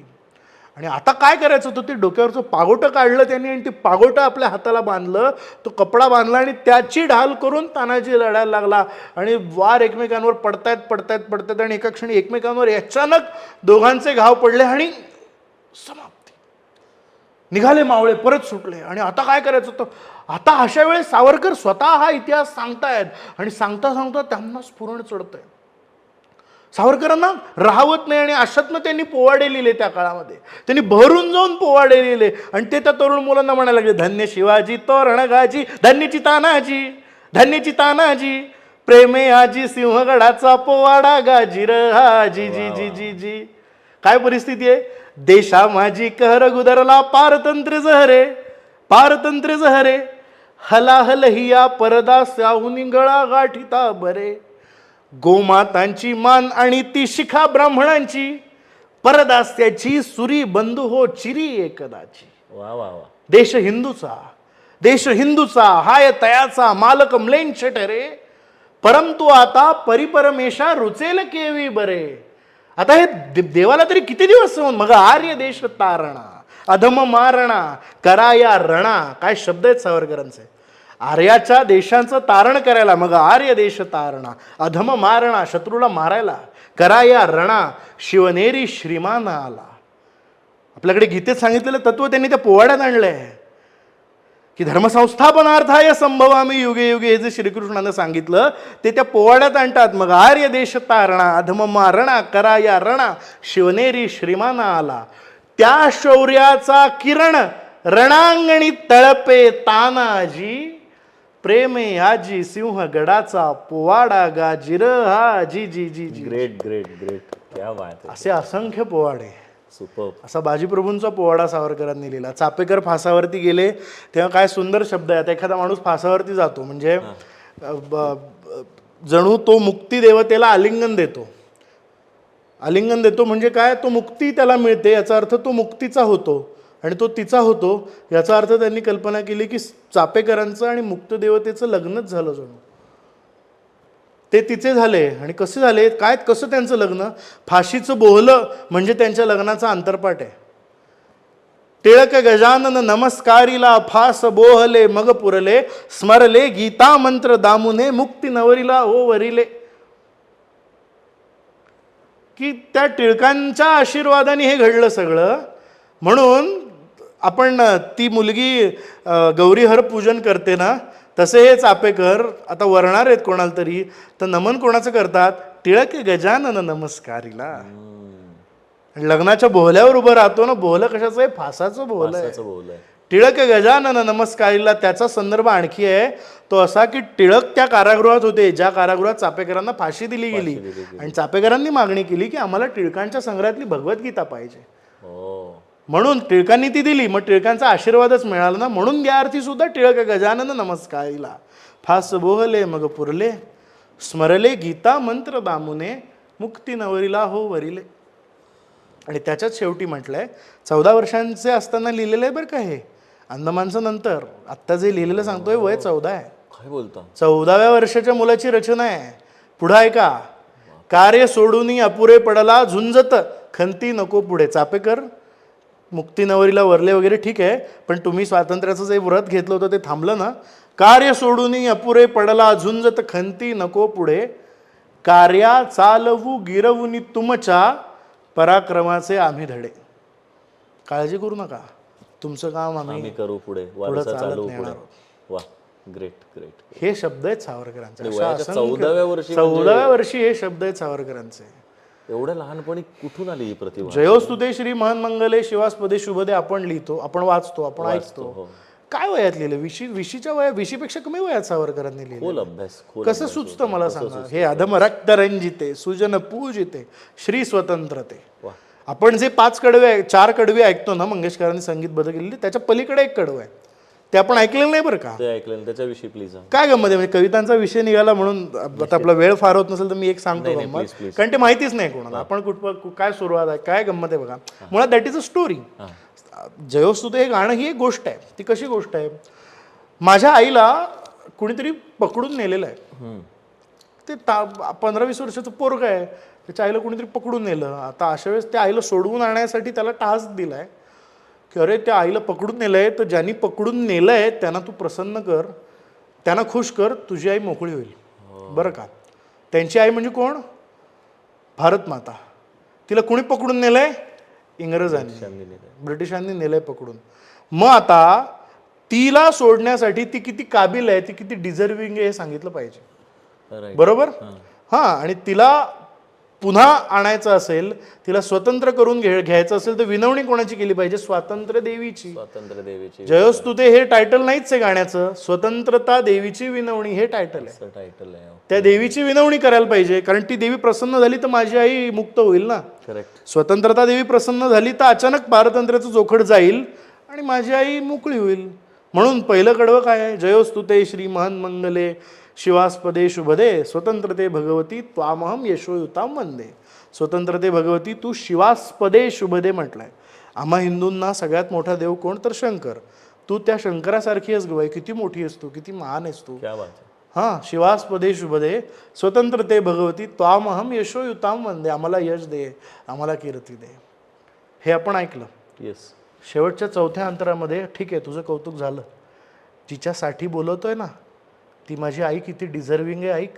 आणि आता काय करायचं होतं, ते डोक्यावरचं पागोटं काढलं त्यांनी आणि ते पागोटं आपल्या हाताला बांधलं, तो कपडा बांधला आणि त्याची ढाल करून तानाजी लढायला लागला. आणि वार एकमेकांवर पडतायत आणि एका क्षणी एकमेकांवर अचानक दोघांचे घाव पडले आणि समाप्ती. निघाले मावळे, परत सुटले. आणि आता काय करायचं होतं. आता अशा वेळेस सावरकर स्वतः हा इतिहास सांगतायत आणि सांगता सांगता त्यांना स्फुरण चढतंय. सावरकरांना राहवत नाही आणि अशातनं त्यांनी पोवाडे लिहिले. त्या काळामध्ये त्यांनी भरून जाऊन पोवाडे लिहिले आणि ते त्या तरुण मुलांना म्हणायला लागले, धन्य शिवाजी तोरण गाजी, धन्यची तानाजी, धन्यची तानाजी. प्रेमे आजी सिंहगडाचा पोवाडा गाजीर हाजी जी जी जी जी. काय परिस्थिती आहे? देशा माझी कहर गुदरला पारतंत्र्य जहरे, पारतंत्र्य जहरे, हलाहल हिया परदा साहुनी गळा गाठीता बरे. गोमातांची मान आणि ती शिखा ब्राह्मणांची, परदास्याची सुरी बंधू हो चिरी एकदाची. वा वा वा. देश हिंदूचा, देश हिंदूचा, हाय तयाचा मालक म्लेंछ ठरे, परंतु आता परिपरमेशा रुचेल केवी बरे. आता हे देवाला तरी किती दिवस सहन? मग आर्य देश तारणा, अधम मारणा, कराया रणा. काय शब्द आहेत सावरकरांचे. आर्याच्या देशांचं तारण करायला, मग आर्य देश तारणा, अधम मारणा, शत्रूला मारायला, कराया रणा, शिवनेरी श्रीमान आला. आपल्याकडे गीतेत सांगितलेलं तत्व त्यांनी त्या पोवाड्यात आणलंय की धर्मसंस्थापनार्थाय संभवामी युगे युगे. हे जे श्रीकृष्णानं सांगितलं ते त्या पोवाड्यात आणतात. मग आर्य देश तारणा, अधम मारणा, कराया रणा, शिवनेरी श्रीमान आला. त्या शौर्याचा किरण रणांगणी तळपे तानाजी, प्रेमे आजी सिंह गडाचा पोवाडा गाजीर हा जी जी जी जी. Great great great. क्या बात आहे. असे असंख्य पोवाडे. सुपर. असा बाजीप्रभूंचा पोवाडा सावरकरांनी लिहिला. चापेकर फासावरती गेले तेव्हा काय सुंदर शब्द आहे. आता एखादा माणूस फासावरती जातो म्हणजे जणू तो मुक्ती देवतेला आलिंगन देतो. आलिंगन देतो म्हणजे काय? तो मुक्ती त्याला मिळते याचा अर्थ तो मुक्तीचा होतो आणि तो तिचा होतो याचा अर्थ त्यांनी कल्पना केली की चापेकरांचं आणि मुक्त देवतेचं लग्नच झालं जणू. ते तिचे झाले. आणि कसे झाले काय? कसं त्यांचं लग्न? फाशीचं बोहलं म्हणजे त्यांच्या लग्नाचा अंतरपाठ आहे. टिळक गजानन नमस्कारीला फास बोहले मग पुरले, स्मरले गीता मंत्र दामुने मुक्ती नवरीला ओ वरिले. की त्या टिळकांच्या आशीर्वादाने हे घडलं सगळं. म्हणून आपण ती मुलगी गौरीहर पूजन करते ना, तसे हे चापेकर आता वरणार आहेत कोणाला तरी, तर नमन कोणाचं करतात? टिळक गजानन नमस्कारीला. लग्नाच्या बोहल्यावर उभं राहतो ना. बोहलं कशाचं आहे? फासाचं बोहलं आहे. टिळक गजानन नमस्कारीला. त्याचा संदर्भ आणखी आहे तो असा की टिळक त्या कारागृहात होते ज्या कारागृहात चापेकरांना फाशी दिली गेली. आणि चापेकरांनी मागणी केली की आम्हाला टिळकांच्या संग्रहातली भगवद्गीता पाहिजे. म्हणून टिळकांनी ती दिली. मग टिळकांचा आशीर्वादच मिळाला ना. म्हणून या अर्थी सुद्धा टिळक गजानन नमस्कारीला. फास बोहले मग पुरले, स्मरले गीता मंत्र दामुने मुक्ती नवरीला हो वरिले. आणि त्याच्यात शेवटी म्हटलंय 14 वर्षांचे असताना लिहिलेलं आहे बरं का हे. अंदमानचं नंतर आत्ता जे लिहिलेलं सांगतोय वय 14 आहे. काय बोलता? 14व्या वर्षाच्या मुलाची रचना आहे. पुढं आहे का? कार्य सोडून अपुरे पडला झुंजत खंती नको पुढे. चापेकर मुक्ती नवरीला वरले वगैरे ठीक आहे, पण तुम्ही स्वातंत्र्याचं जे व्रत घेतलं होतं ते थांबलं ना. कार्य सोडून अपुरे पडला झुंजत खंती नको पुढे, कार्या चालवू गिरवुनी तुमच्या पराक्रमाचे आम्ही धडे. काळजी करू नका, तुमचं काम आम्ही करू पुढे. पुढे चालत नेणार. वा, ग्रेट ग्रेट. हे शब्द आहेत सावरकरांचे. 14व्या वर्षी हे शब्द आहेत सावरकरांचे. एवढ्या लहानपणी कुठून आली ही प्रतिभा? जयोस्तुते श्री महन मंगले शिवास्पदे शुभदे आपण लिहितो, आपण वाचतो, आपण ऐकतो. काय वयात लिहिलं? 20च्या वयात, 20पेक्षा कमी वयात सावरकरांनी लिहिलं. खोल अभ्यास. कसं सुचतं मला सांगा? हे अधम रक्त रंजिते सुजन पूजिते श्री स्वतंत्रते. आपण जे 4 कडवे ऐकतो ना मंगेशकरांनी संगीतबद्ध केलेली, त्याच्या पलीकडे एक कडवं आहे ते आपण ऐकलेलं नाही बरं का? ते ऐकलं त्याच्याविषयी प्लीज. काय गंमत आहे म्हणजे कवितांचा विषय निघाला म्हणून आता आपला वेळ फार होत नसेल तर मी एक सांगतो गंमत, कारण ते माहितीच नाही कोणाला. आपण कुठं काय सुरुवात आहे काय गंमत आहे बघा. मुळात that is a story. Jayostute हे गाणं ही एक गोष्ट आहे. ती कशी गोष्ट आहे? माझ्या आईला कुणीतरी पकडून नेलेलं आहे. ते 15-20 वर्षाचं पोरग आहे, त्याच्या आईला कुणीतरी पकडून नेलं. आता अशा वेळेस त्या आईला सोडवून आणण्यासाठी त्याला टास्क दिलाय की अरे त्या आईला पकडून नेलंय तर ज्यांनी पकडून नेलंय त्यांना तू प्रसन्न कर, त्यांना खुश कर, तुझी आई मोकळी होईल. बरं का? त्यांची आई म्हणजे कोण? भारत माता. तिला कुणी पकडून नेलंय? इंग्रजांनी, ब्रिटिशांनी नेलंय पकडून. मग आता तिला सोडण्यासाठी ती किती काबिल आहे, ती किती डिझर्विंग आहे हे सांगितलं पाहिजे. बरोबर? हां. आणि तिला पुन्हा आणायचं असेल, तिला स्वतंत्र करून घ्यायचं असेल तर विनवणी कोणाची केली पाहिजे? स्वातंत्र्य देवीची. स्वातंत्र्य देवीची जयोस्तुते हे टायटल नाहीच आहे गाण्याचं, स्वतंत्रता देवीची विनवणी हे टायटल आहे. टायटल आहे. त्या देवीची विनवणी करायला पाहिजे, कारण ती देवी प्रसन्न झाली तर माझी आई मुक्त होईल ना. करेक्ट. स्वतंत्रता देवी प्रसन्न झाली तर अचानक पारतंत्र्याचं जोखड जाईल आणि माझी आई मोकळी होईल. म्हणून पहिलं कडवं काय आहे? जयोस्तुते श्री महन मंगले शिवास्पदे शुभदे स्वतंत्रते भगवती त्वामहम यशोयुताम वंदे. स्वतंत्रते भगवती तू शिवास्पदे शुभदे म्हटलंय. आम्हा हिंदूंना सगळ्यात मोठा देव कोण? तर शंकर. तू त्या शंकरासारखी आहेस गवाई, किती मोठी आहेस तू, किती महान आहेस तू. क्या बात आहे. हां, शिवास्पदे शुभदे स्वतंत्रते भगवती त्वामहम यशोयुताम वंदे. आम्हाला यश दे, आम्हाला कीर्ती दे. हे आपण ऐकलं. येस. शेवटच्या चौथ्या अंतरामध्ये ठीक आहे, तुझं कौतुक झालं. जिच्यासाठी बोलवतोय ना ती माझी आई किती डिझर्विंग आहे. ऐक,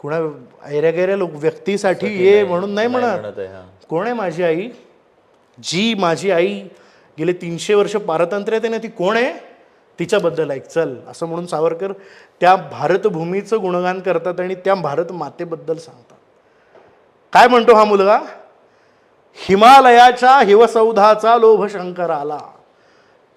कुणा ऐऱ्या लोक व्यक्तीसाठी ये म्हणून नाही म्हणत. कोण आहे माझी आई? जी माझी आई गेले 300 वर्ष पारतंत्र्यात आहे ना, ती कोण आहे? तिच्याबद्दल ऐक चल, असं म्हणून सावरकर त्या भारतभूमीचं गुणगान करतात आणि त्या भारत मातेबद्दल सांगतात. काय म्हणतो हा मुलगा? हिमालयाच्या हिमसौधाचा लोभ शंकराला.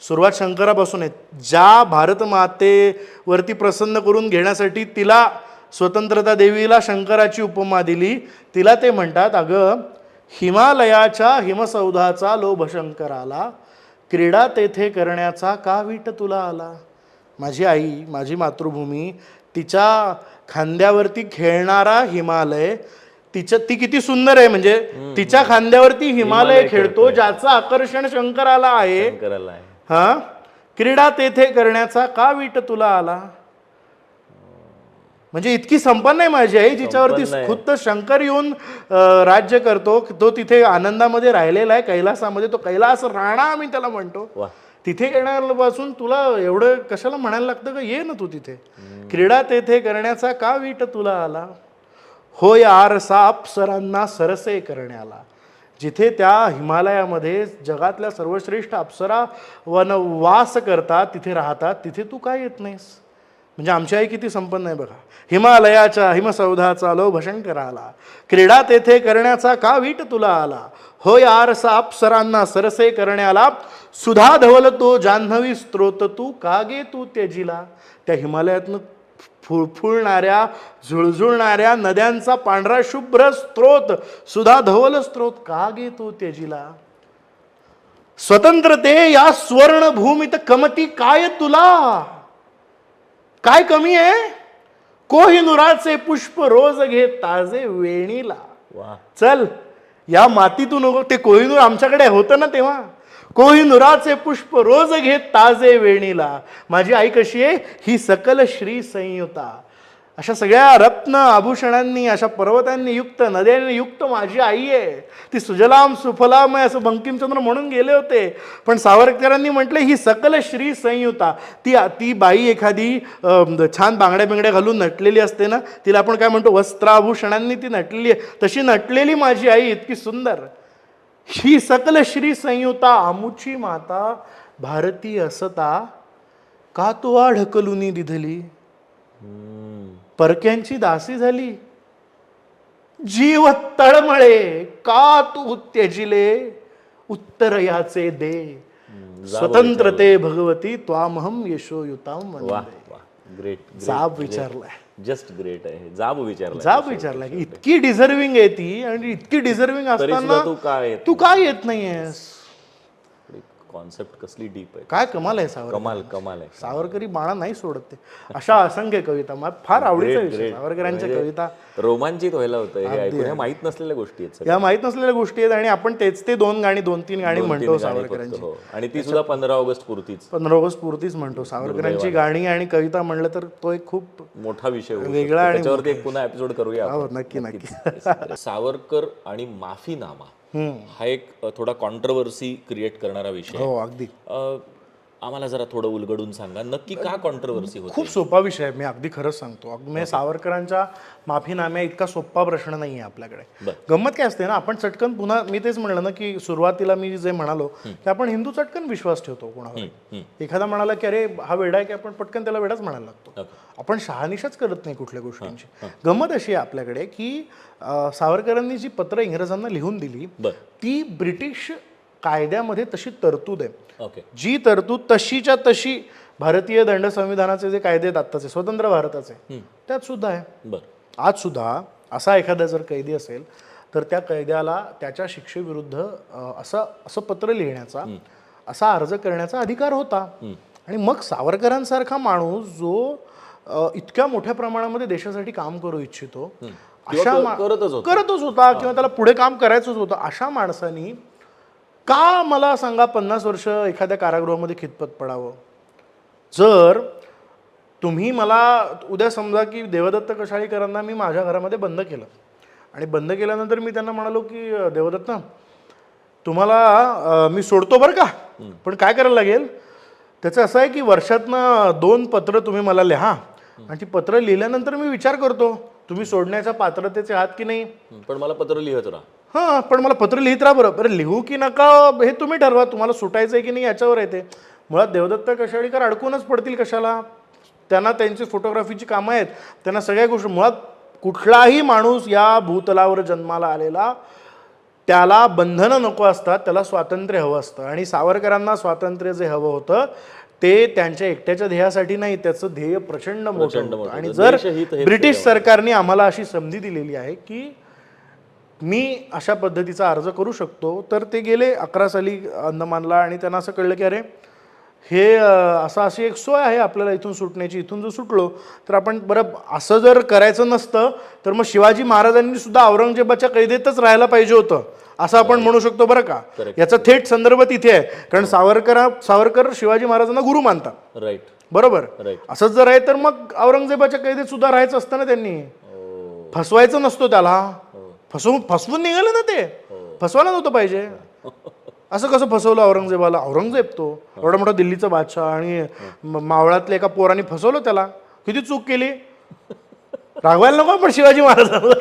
सुरुवात शंकरापासून आहे. ज्या भारत मातेवरती प्रसन्न करून घेण्यासाठी तिला स्वतंत्रता देवीला शंकराची उपमा दिली, तिला ते म्हणतात, अगं हिमालयाच्या हिमसौधाचा लोभ शंकराला, क्रीडा तेथे करण्याचा का वीट तुला आला. माझी आई, माझी मातृभूमी, तिच्या खांद्यावरती खेळणारा हिमालय, ती किती सुंदर आहे. म्हणजे तिच्या खांद्यावरती हिमालय खेळतो, ज्याचं आकर्षण शंकराला आहे. हा, क्रीडा तेथे करण्याचा का वीट तुला आला. म्हणजे इतकी संपन्न आहे माझी आई, जिच्यावरती खुद्द शंकर येऊन राज्य करतो. तो तिथे आनंदामध्ये राहिलेला आहे कैलासामध्ये. तो कैलास राणा आम्ही त्याला म्हणतो. तिथे येण्यापासून तुला एवढं कशाला म्हणायला लागतं का? ये ना तू तिथे. क्रीडा तेथे करण्याचा का वीट तुला आला. होय आरसा अप्सरांना सरसे करण्याला. जिथे त्या हिमालयामध्ये जगातल्या सर्वश्रेष्ठ अप्सरा वनवास करतात, तिथे राहतात, तिथे तू काय येत नाहीस. म्हणजे आमची आई किती संपन्न आहे बघा. हिमालयाच्या हिमसौधाचा लोभ शंकराला, क्रीडा तेथे करण्याचा का वीट तुला आला. होय आरसा अप्सरांना सरसे करण्याला, सुधा धवल तो जान्हवी स्त्रोत तू कागे तू त्यजिला. त्या हिमालयातनं फुलफुलणाऱ्या झुळझुळणाऱ्या नद्यांचा पांढरा शुभ्र स्त्रोत, सुधा धवल स्त्रोत का गे तू त्यजिला. स्वतंत्रते या स्वर्ण भूमीत कमती काय तुला. काय कमी आहे. कोहिनुराचे पुष्प रोज घे ताजे वेणीला. चल या मातीतून, ते कोहिनूर आमच्याकडे होतं ना तेव्हा. कोहिनुराचे पुष्प रोज घेत ताजे वेणीला. माझी आई कशी आहे? ही सकल श्री संयुता. अशा सगळ्या रत्न आभूषणांनी, अशा पर्वतांनी युक्त, नद्यांनी युक्त माझी आई आहे. ती सुजलाम सुफलाम आहे असं बंकिमचंद्र म्हणून गेले होते. पण सावरकरांनी म्हटले ही सकल श्री संयुता. ती बाई एखादी छान बांगड्या बिंगड्या घालून नटलेली असते ना, तिला आपण काय म्हणतो? वस्त्राभूषणांनी ती नटलेली आहे. तशी नटलेली माझी आई इतकी सुंदर. ही सकल श्री संयुता आमुची माता भारती असता, का तू ढकलुनी दिधली. परक्यांची दासी झाली. जीव तळमळे का तू त्यजिले. उत्तर याचे दे. स्वतंत्रते भगवती त्वामहम यशोयुताम वंदे. ग्रेट. जाब विचारलाय. जस्ट ग्रेट आहे. जाब विचारला की इतकी डिझर्विंग आहे ती, आणि इतकी डिझर्विंग असताना तू काय येत नाहीयेस. कॉन्सेप्ट कसली डीप आहे. काय कमाल आहे सावरकर. कमाल आहे. सावरकरी बाणा नाही सोडत ते. अशा असंख्य कविता मला फार आवडीचा विषय सावरकरांच्या कविता. रोमांचित व्हायला होतं हे ऐकून. माहित नसलेल्या गोष्टी आहेत. या माहित नसलेल्या गोष्टी आहेत आणि आपण तेच ते 2-3 गाणी म्हणतो सावरकरांची. आणि ती सुद्धा 15 ऑगस्ट पुरतीच म्हणतो. सावरकरांची गाणी आणि कविता म्हणलं तर तो एक खूप मोठा विषय वेगळा आणि त्याच्यावरती एक पुन्हा एपिसोड करूया. नक्की. सावरकर आणि माफीनामा हा एक थोडा कॉन्ट्रोवर्सी क्रिएट करणारा विषय. हो अगदी. आम्हाला जरा थोडं उलगडून सांगा, नक्की का कॉन्ट्रोवर्सी होते? खूप सोपा विषय आहे, मी अगदी खरंच सांगतो. म्हणजे सावरकरांच्या माफीनाम्या इतका सोपा प्रश्न नाही आहे आपल्याकडे. बरं. गंमत काय असते ना, आपण चटकन पुन्हा मी तेच म्हणलं ना की सुरुवातीला मी जे म्हणालो की आपण हिंदू चटकन विश्वास ठेवतो कोणावर. एखादा म्हणाला की अरे हा वेडा आहे की आपण पटकन त्याला वेडाच म्हणायला लागतो. आपण शहानिशाच करत नाही कुठल्या गोष्टींची. गंमत अशी आहे आपल्याकडे की सावरकरांनी जी पत्र इंग्रजांना लिहून दिली बरं. ती ब्रिटिश कायद्यामध्ये तशी तरतूद आहे. ओके. जी तरतूद तशीच्या तशी भारतीय दंड संविधानाचे जे कायदे आहेत आत्ताचे स्वतंत्र भारताचे त्यात सुद्धा आहे. बरं. आज सुद्धा असा एखादा जर कैदी असेल तर त्या कैद्याला त्याच्या शिक्षेविरुद्ध असं पत्र लिहिण्याचा, असा अर्ज करण्याचा अधिकार होता. आणि मग सावरकरांसारखा माणूस जो इतक्या मोठ्या प्रमाणामध्ये देशासाठी काम करू इच्छितो, करतच होता किंवा त्याला पुढे काम करायचंच होतं, अशा माणसानी का मला सांगा 50 वर्ष एखाद्या कारागृहामध्ये खितपत पडावं? जर तुम्ही मला उद्या समजा की देवदत्त कशाळीकरांना मी माझ्या घरामध्ये बंद केलं आणि बंद केल्यानंतर मी त्यांना म्हणालो की देवदत्त तुम्हाला मी सोडतो बरं का, पण काय करायला लागेल त्याचं असं आहे की वर्षातनं 2 पत्र तुम्ही मला लिहा आणि ती पत्र लिहिल्यानंतर मी विचार करतो तुम्ही सोडण्याच्या पात्रतेचे आहात की नाही. पण मला पत्र लिहत राहा. हां, पण मला पत्र लिहित राहा बरं. बरं लिहू की नका हे तुम्ही ठरवा, तुम्हाला सुटायचं आहे की नाही याच्यावर येते. मुळात देवदत्त कशाळीकर अडकूनच पडतील कशाला? त्यांना त्यांची फोटोग्राफीची कामं आहेत, त्यांना सगळ्या गोष्टी. मुळात कुठलाही माणूस या भूतलावर जन्माला आलेला त्याला बंधनं नको असतात, त्याला स्वातंत्र्य हवं असतं. आणि सावरकरांना स्वातंत्र्य जे हवं होतं ते त्यांच्या एकट्याच्या ध्येयासाठी नाही, त्याचं ध्येय प्रचंड मोठं होतं. आणि जर ब्रिटिश सरकारने आम्हाला अशी संधी दिलेली आहे की मी अशा पद्धतीचा अर्ज करू शकतो, तर ते गेले 11 साली अंदमानला आणि त्यांना असं कळलं की अरे हे अशी एक सोय आहे आपल्याला इथून सुटण्याची. इथून जर सुटलो तर आपण बरं, असं जर करायचं नसतं तर मग शिवाजी महाराजांनी सुद्धा औरंगजेबाच्या कैदेतच राहायला पाहिजे होतं असं आपण म्हणू शकतो बरं का. याचा थेट संदर्भ तिथे आहे, कारण सावरकर शिवाजी महाराजांना गुरु मानतात. राईट. बरोबर. असंच जर आहे तर मग औरंगजेबाच्या कैदेत सुद्धा राहायचं असतं ना त्यांनी. फसवायचं नसतो त्याला. फसवून निघालं ना ते. फसवायला नव्हतं पाहिजे. असं कसं फसवलं औरंगजेबाला? औरंगजेब तो एवढा मोठा दिल्लीचा बादशाह आणि मावळातल्या एका पोराने फसवलं त्याला. किती चूक केली. रागवायला नको पण शिवाजी महाराजांना.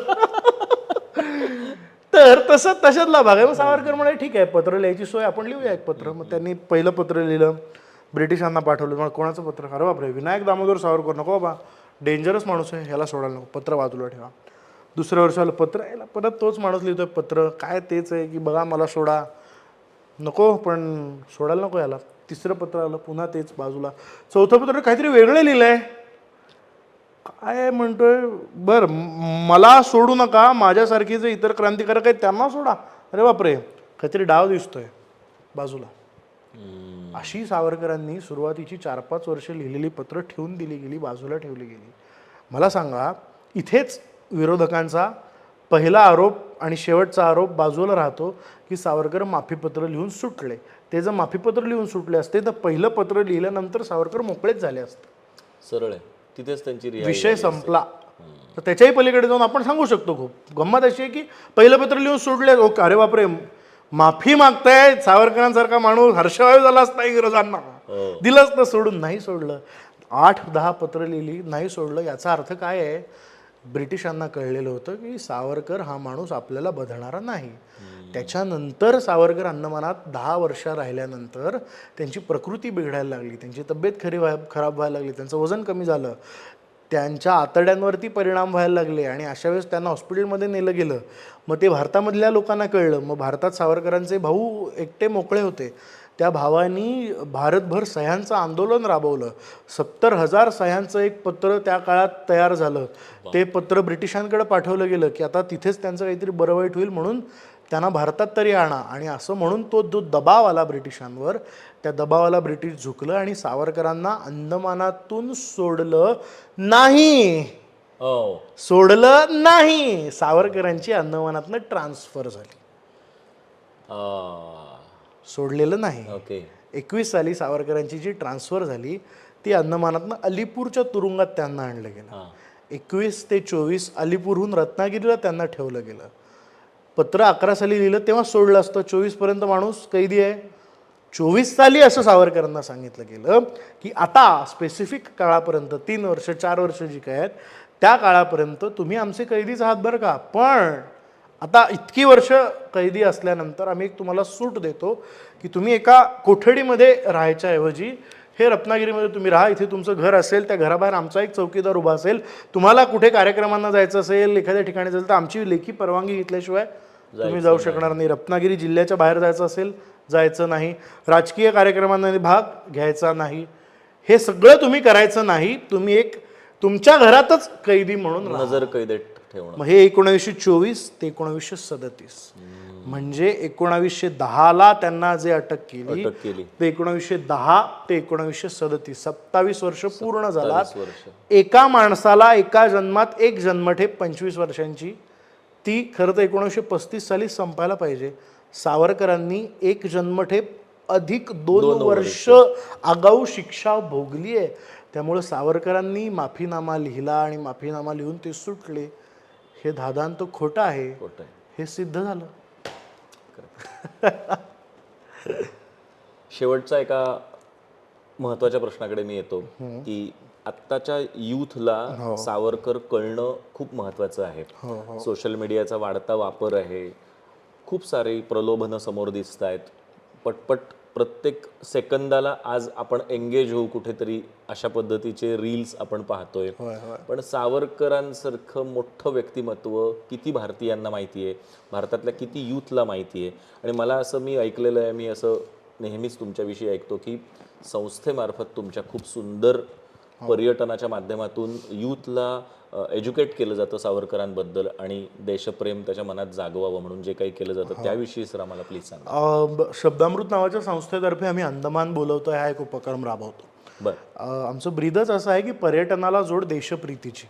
तर तशातला भाग आहे. मग सावरकर म्हणाले ठीक आहे, पत्र लिहायची सोय आपण लिहूया एक पत्र. मग त्यांनी पहिलं पत्र लिहिलं, ब्रिटिशांना पाठवलं. मग कोणाचं पत्र? अरे बापरे, विनायक दामोदर सावरकर. नको बाबा, डेंजरस माणूस आहे, ह्याला सोडायला नको, पत्र बाजूला ठेवा. दुसऱ्या वर्षाला पत्र यायला परत तोच माणूस लिहितोय पत्र. काय तेच आहे की बघा मला सोडा. नको, पण सोडायला नको याला. तिसरं पत्र आलं, पुन्हा तेच बाजूला. चौथं पत्र काहीतरी वेगळं लिहिलंय. काय म्हणतोय? बरं, मला सोडू नका, माझ्यासारखी जे इतर क्रांतिकारक आहेत त्यांना सोडा. अरे बापरे, काहीतरी डाव दिसतोय बाजूला. अशी सावरकरांनी सुरुवातीची 4-5 वर्ष लिहिलेली पत्र ठेवून दिली गेली, बाजूला ठेवली गेली. मला सांगा, इथेच विरोधकांचा पहिला आरोप आणि शेवटचा आरोप बाजूला राहतो की सावरकर माफीपत्र लिहून सुटले. ते जर माफीपत्र लिहून सुटले असते तर पहिलं पत्र लिहिल्यानंतर सावरकर मोकळेच झाले असते. सरळ आहे, तिथेच त्यांची विषय संपला. तर त्याच्याही पलीकडे जाऊन आपण सांगू शकतो. खूप गंमत अशी आहे की पहिलं पत्र लिहून सोडले, ओके, अरे बापरे, माफी मागताय सावरकरांसारखा माणूस, हर्षवायू झाला असता इंग्रजांना, दिलंच तर सोडून. नाही सोडलं. 8-10 पत्र लिहिली, नाही सोडलं. याचा अर्थ काय आहे? ब्रिटिशांना कळलेलं होतं की सावरकर हा माणूस आपल्याला बदलणारा नाही. त्याच्यानंतर सावरकर अंदमानात 10 वर्ष राहिल्यानंतर त्यांची प्रकृती बिघडायला लागली, त्यांची तब्येत खराब व्हायला लागली, त्यांचं वजन कमी झालं, त्यांच्या आतड्यांवरती परिणाम व्हायला लागले आणि अशा वेळेस त्यांना हॉस्पिटलमध्ये नेलं गेलं. मग ते भारतामधल्या लोकांना कळलं. मग भारतात सावरकरांचे भाऊ एकटे मोकळे होते. त्या भावानी भारतभर सह्यांचं आंदोलन राबवलं. 70,000 सह्यांचं एक पत्र त्या काळात तयार झालं. ते पत्र ब्रिटिशांकडे पाठवलं गेलं की आता तिथेच त्यांचं काहीतरी बरं वाईट होईल म्हणून त्यांना भारतात तरी आणा. आणि असं म्हणून तो जो दबाव आला ब्रिटिशांवर, त्या दबावाला ब्रिटिश झुकलं आणि सावरकरांना अंदमानातून सोडलं नाही. सोडलं नाही. सावरकरांची अंदमानातनं ट्रान्सफर झाली. सोडलेलं नाही. 21 साली सावरकरांची जी ट्रान्सफर झाली ती अंदमानातनं अलीपूरच्या तुरुंगात त्यांना आणलं गेलं. 21 ते 24 अलीपूरहून रत्नागिरीला त्यांना ठेवलं गेलं. पत्र 11 साली लिहिलं तेव्हा सोडलं असतं. 24 पर्यंत माणूस कैदी आहे. 24 साली असं सावरकरांना सांगितलं गेलं की आता स्पेसिफिक काळापर्यंत 3 वर्ष 4 वर्ष जी काय आहेत त्या काळापर्यंत तुम्ही आमचे कैदीच आहात बरं का, पण आता इतकी वर्ष कैदी असल्यानंतर आम्ही एक तुम्हाला सूट देतो की तुम्ही एका कोठडीमध्ये राहायच्या ऐवजी हे रत्नागिरीमध्ये तुम्ही राहा, इथे तुमचं घर असेल, त्या घराबाहेर आमचा एक चौकीदार उभा असेल, तुम्हाला कुठे कार्यक्रमांना जायचं असेल, एखाद्या ठिकाणी जायचं तर आमची लेखी परवानगी घेतल्याशिवाय तुम्ही जाऊ शकणार नाही. रत्नागिरी जिल्ह्याच्या बाहेर जायचं असेल जायचं नाही, राजकीय कार्यक्रमांना भाग घ्यायचा नाही, हे सगळं तुम्ही करायचं नाही, तुम्ही एक तुमच्या घरातच कैदी म्हणून राहा. नजर कैदेत ठेवणं. मग हे 1924 ते 1937 म्हणजे 1910ला त्यांना जे अटक केली ते 1910 ते 1937 27 वर्ष पूर्ण झालात. एका माणसाला एका जन्मात एक जन्मठेप 25 वर्षांची, ती खरं तर 1935 साली संपायला पाहिजे. सावरकरांनी एक जन्मठेप अधिक 2 वर्ष आगाऊ शिक्षा भोगली आहे. त्यामुळे सावरकरांनी माफीनामा लिहिला आणि माफीनामा लिहून ते सुटले. हे धादांत खोटं आहे, हे सिद्ध झालं. शेवटचा एका महत्वाच्या प्रश्नाकडे मी येतो की आत्ताच्या युथला सावरकर कळणं खूप महत्वाचं आहे. सोशल मीडियाचा वाढता वापर आहे, खूप सारी प्रलोभनं समोर दिसत आहेत, पटपट प्रत्येक सेकंदाला आज आपण एंगेज होऊ कुठेतरी अशा पद्धतीचे रील्स आपण पाहतोय. पण सावरकरांसारखं मोठं व्यक्तिमत्व किती भारतीयांना माहिती आहे, भारतातल्या किती युथला माहिती आहे. आणि मला असं मी ऐकलेलं आहे, मी असं नेहमीच तुमच्याविषयी ऐकतो की संस्थेमार्फत तुमच्या खूप सुंदर पर्यटनाच्या माध्यमातून युथला एज्युकेट केलं जातं सावरकरांबद्दल आणि देशप्रेम त्याच्या मनात जागवावं म्हणून जे काही केलं जातं त्याविषयी सर आम्हाला प्लीज सांगा. शब्दामृत नावाच्या संस्थेतर्फे आम्ही अंदमान बोलवतो हा एक उपक्रम राबवतो. आमचं ब्रीदच असं आहे की पर्यटनाला जोड देशप्रीतीची.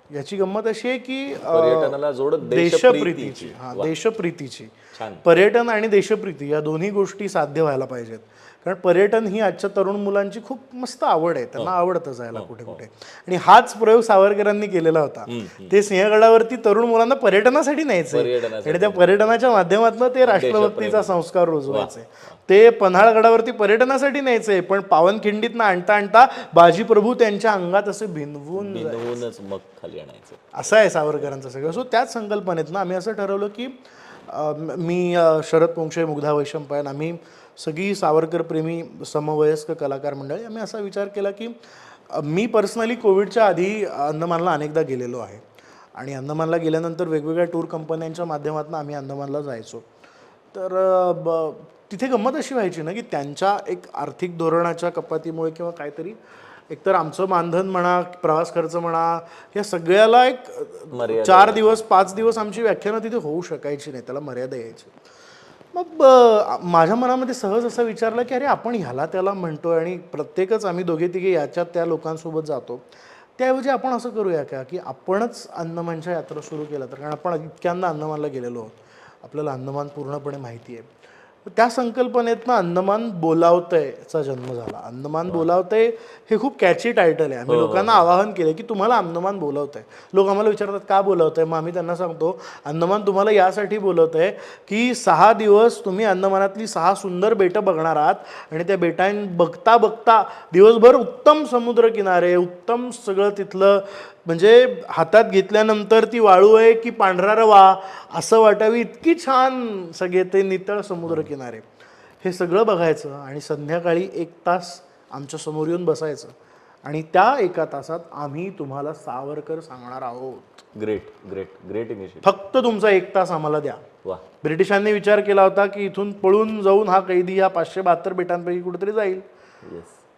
याची गंमत अशी आहे की पर्यटनाला जोड देशप्रीतीची. देशप्रीतीची. पर्यटन आणि देशप्रीती या दोन्ही गोष्टी साध्य व्हायला पाहिजेत. कारण पर्यटन ही आजच्या तरुण मुलांची खूप मस्त आवड आहे, त्यांना आवडतं जायला कुठे कुठे. आणि हाच प्रयोग सावरकरांनी केलेला होता. ते सिंहगडावरती तरुण मुलांना पर्यटनासाठी न्यायचे आणि त्या पर्यटनाच्या माध्यमातून ते राष्ट्रभक्तीचा संस्कार रुजवायचे. ते पन्हाळगडावरती पर्यटनासाठी न्यायचे, पण पावनखिंडीतनं आणता आणता बाजीप्रभू त्यांच्या अंगात असे भिनवूनच मग खाली आणायचं. असं आहे सावरकरांचं सगळं. सो त्याच संकल्पनेतनं आम्ही असं ठरवलं की मी शरद पोंक्षे, मुग्धा वैशंपायन, आम्ही सगळी सावरकर प्रेमी समवयस्क कलाकार मंडळी आम्ही असा विचार केला की मी पर्सनली कोविडच्या आधी अंदमानला अनेकदा गेलेलो आहे आणि अंदमानला गेल्यानंतर वेगवेगळ्या टूर कंपन्यांच्या माध्यमातून आम्ही अंदमानला जायचो. तर तिथे गंमत अशी व्हायची ना की त्यांच्या एक आर्थिक धोरणाच्या कपातीमुळे किंवा काहीतरी एकतर आमचं मानधन म्हणा, प्रवास खर्च म्हणा, या सगळ्याला एक 4 दिवस 5 दिवस आमची व्याख्यानं तिथे होऊ शकायची नाही, त्याला मर्यादा यायची. मग माझ्या मनामध्ये सहज असं विचारलं की अरे आपण ह्याला त्याला म्हणतोय आणि प्रत्येकच आम्ही दोघे तिघे याच्यात त्या लोकांसोबत जातो, त्याऐवजी आपण असं करूया का की आपणच अंदमानच्या यात्रा सुरू केल्या तर. कारण आपण इतक्यांदा अंदमानला गेलेलो आहोत, आपल्याला अंदमान पूर्णपणे माहिती आहे. त्या संकल्पनेतनं अंदमान बोलावतंयचा जन्म झाला. अंदमान बोलावतंय हे खूप कॅची टायटल आहे. आम्ही लोकांना आवाहन केलं की तुम्हाला अंदमान बोलावतंय. लोक आम्हाला विचारतात का बोलावतंय, मग आम्ही त्यांना सांगतो अंदमान तुम्हाला यासाठी बोलवतंय की 6 दिवस तुम्ही अंदमानातली 6 सुंदर बेटं बघणार आहात आणि त्या बेटां बघता बघता दिवसभर उत्तम समुद्रकिनारे, उत्तम सगळं तिथलं, म्हणजे हातात घेतल्यानंतर ती वाळू आहे की पांढरा रवा असं वाटावी इतकी छान सगळे ते नितळ समुद्रकिनारे, हे सगळं बघायचं आणि संध्याकाळी 1 तास आमच्या समोर येऊन बसायचं आणि त्या 1 तासात आम्ही तुम्हाला सावरकर सांगणार आहोत. Great great great initiative. फक्त तुमचा 1 तास आम्हाला द्या. ब्रिटिशांनी विचार केला होता की इथून पळून जाऊन हा कैदी या 572 बेटांपैकी कुठेतरी जाईल.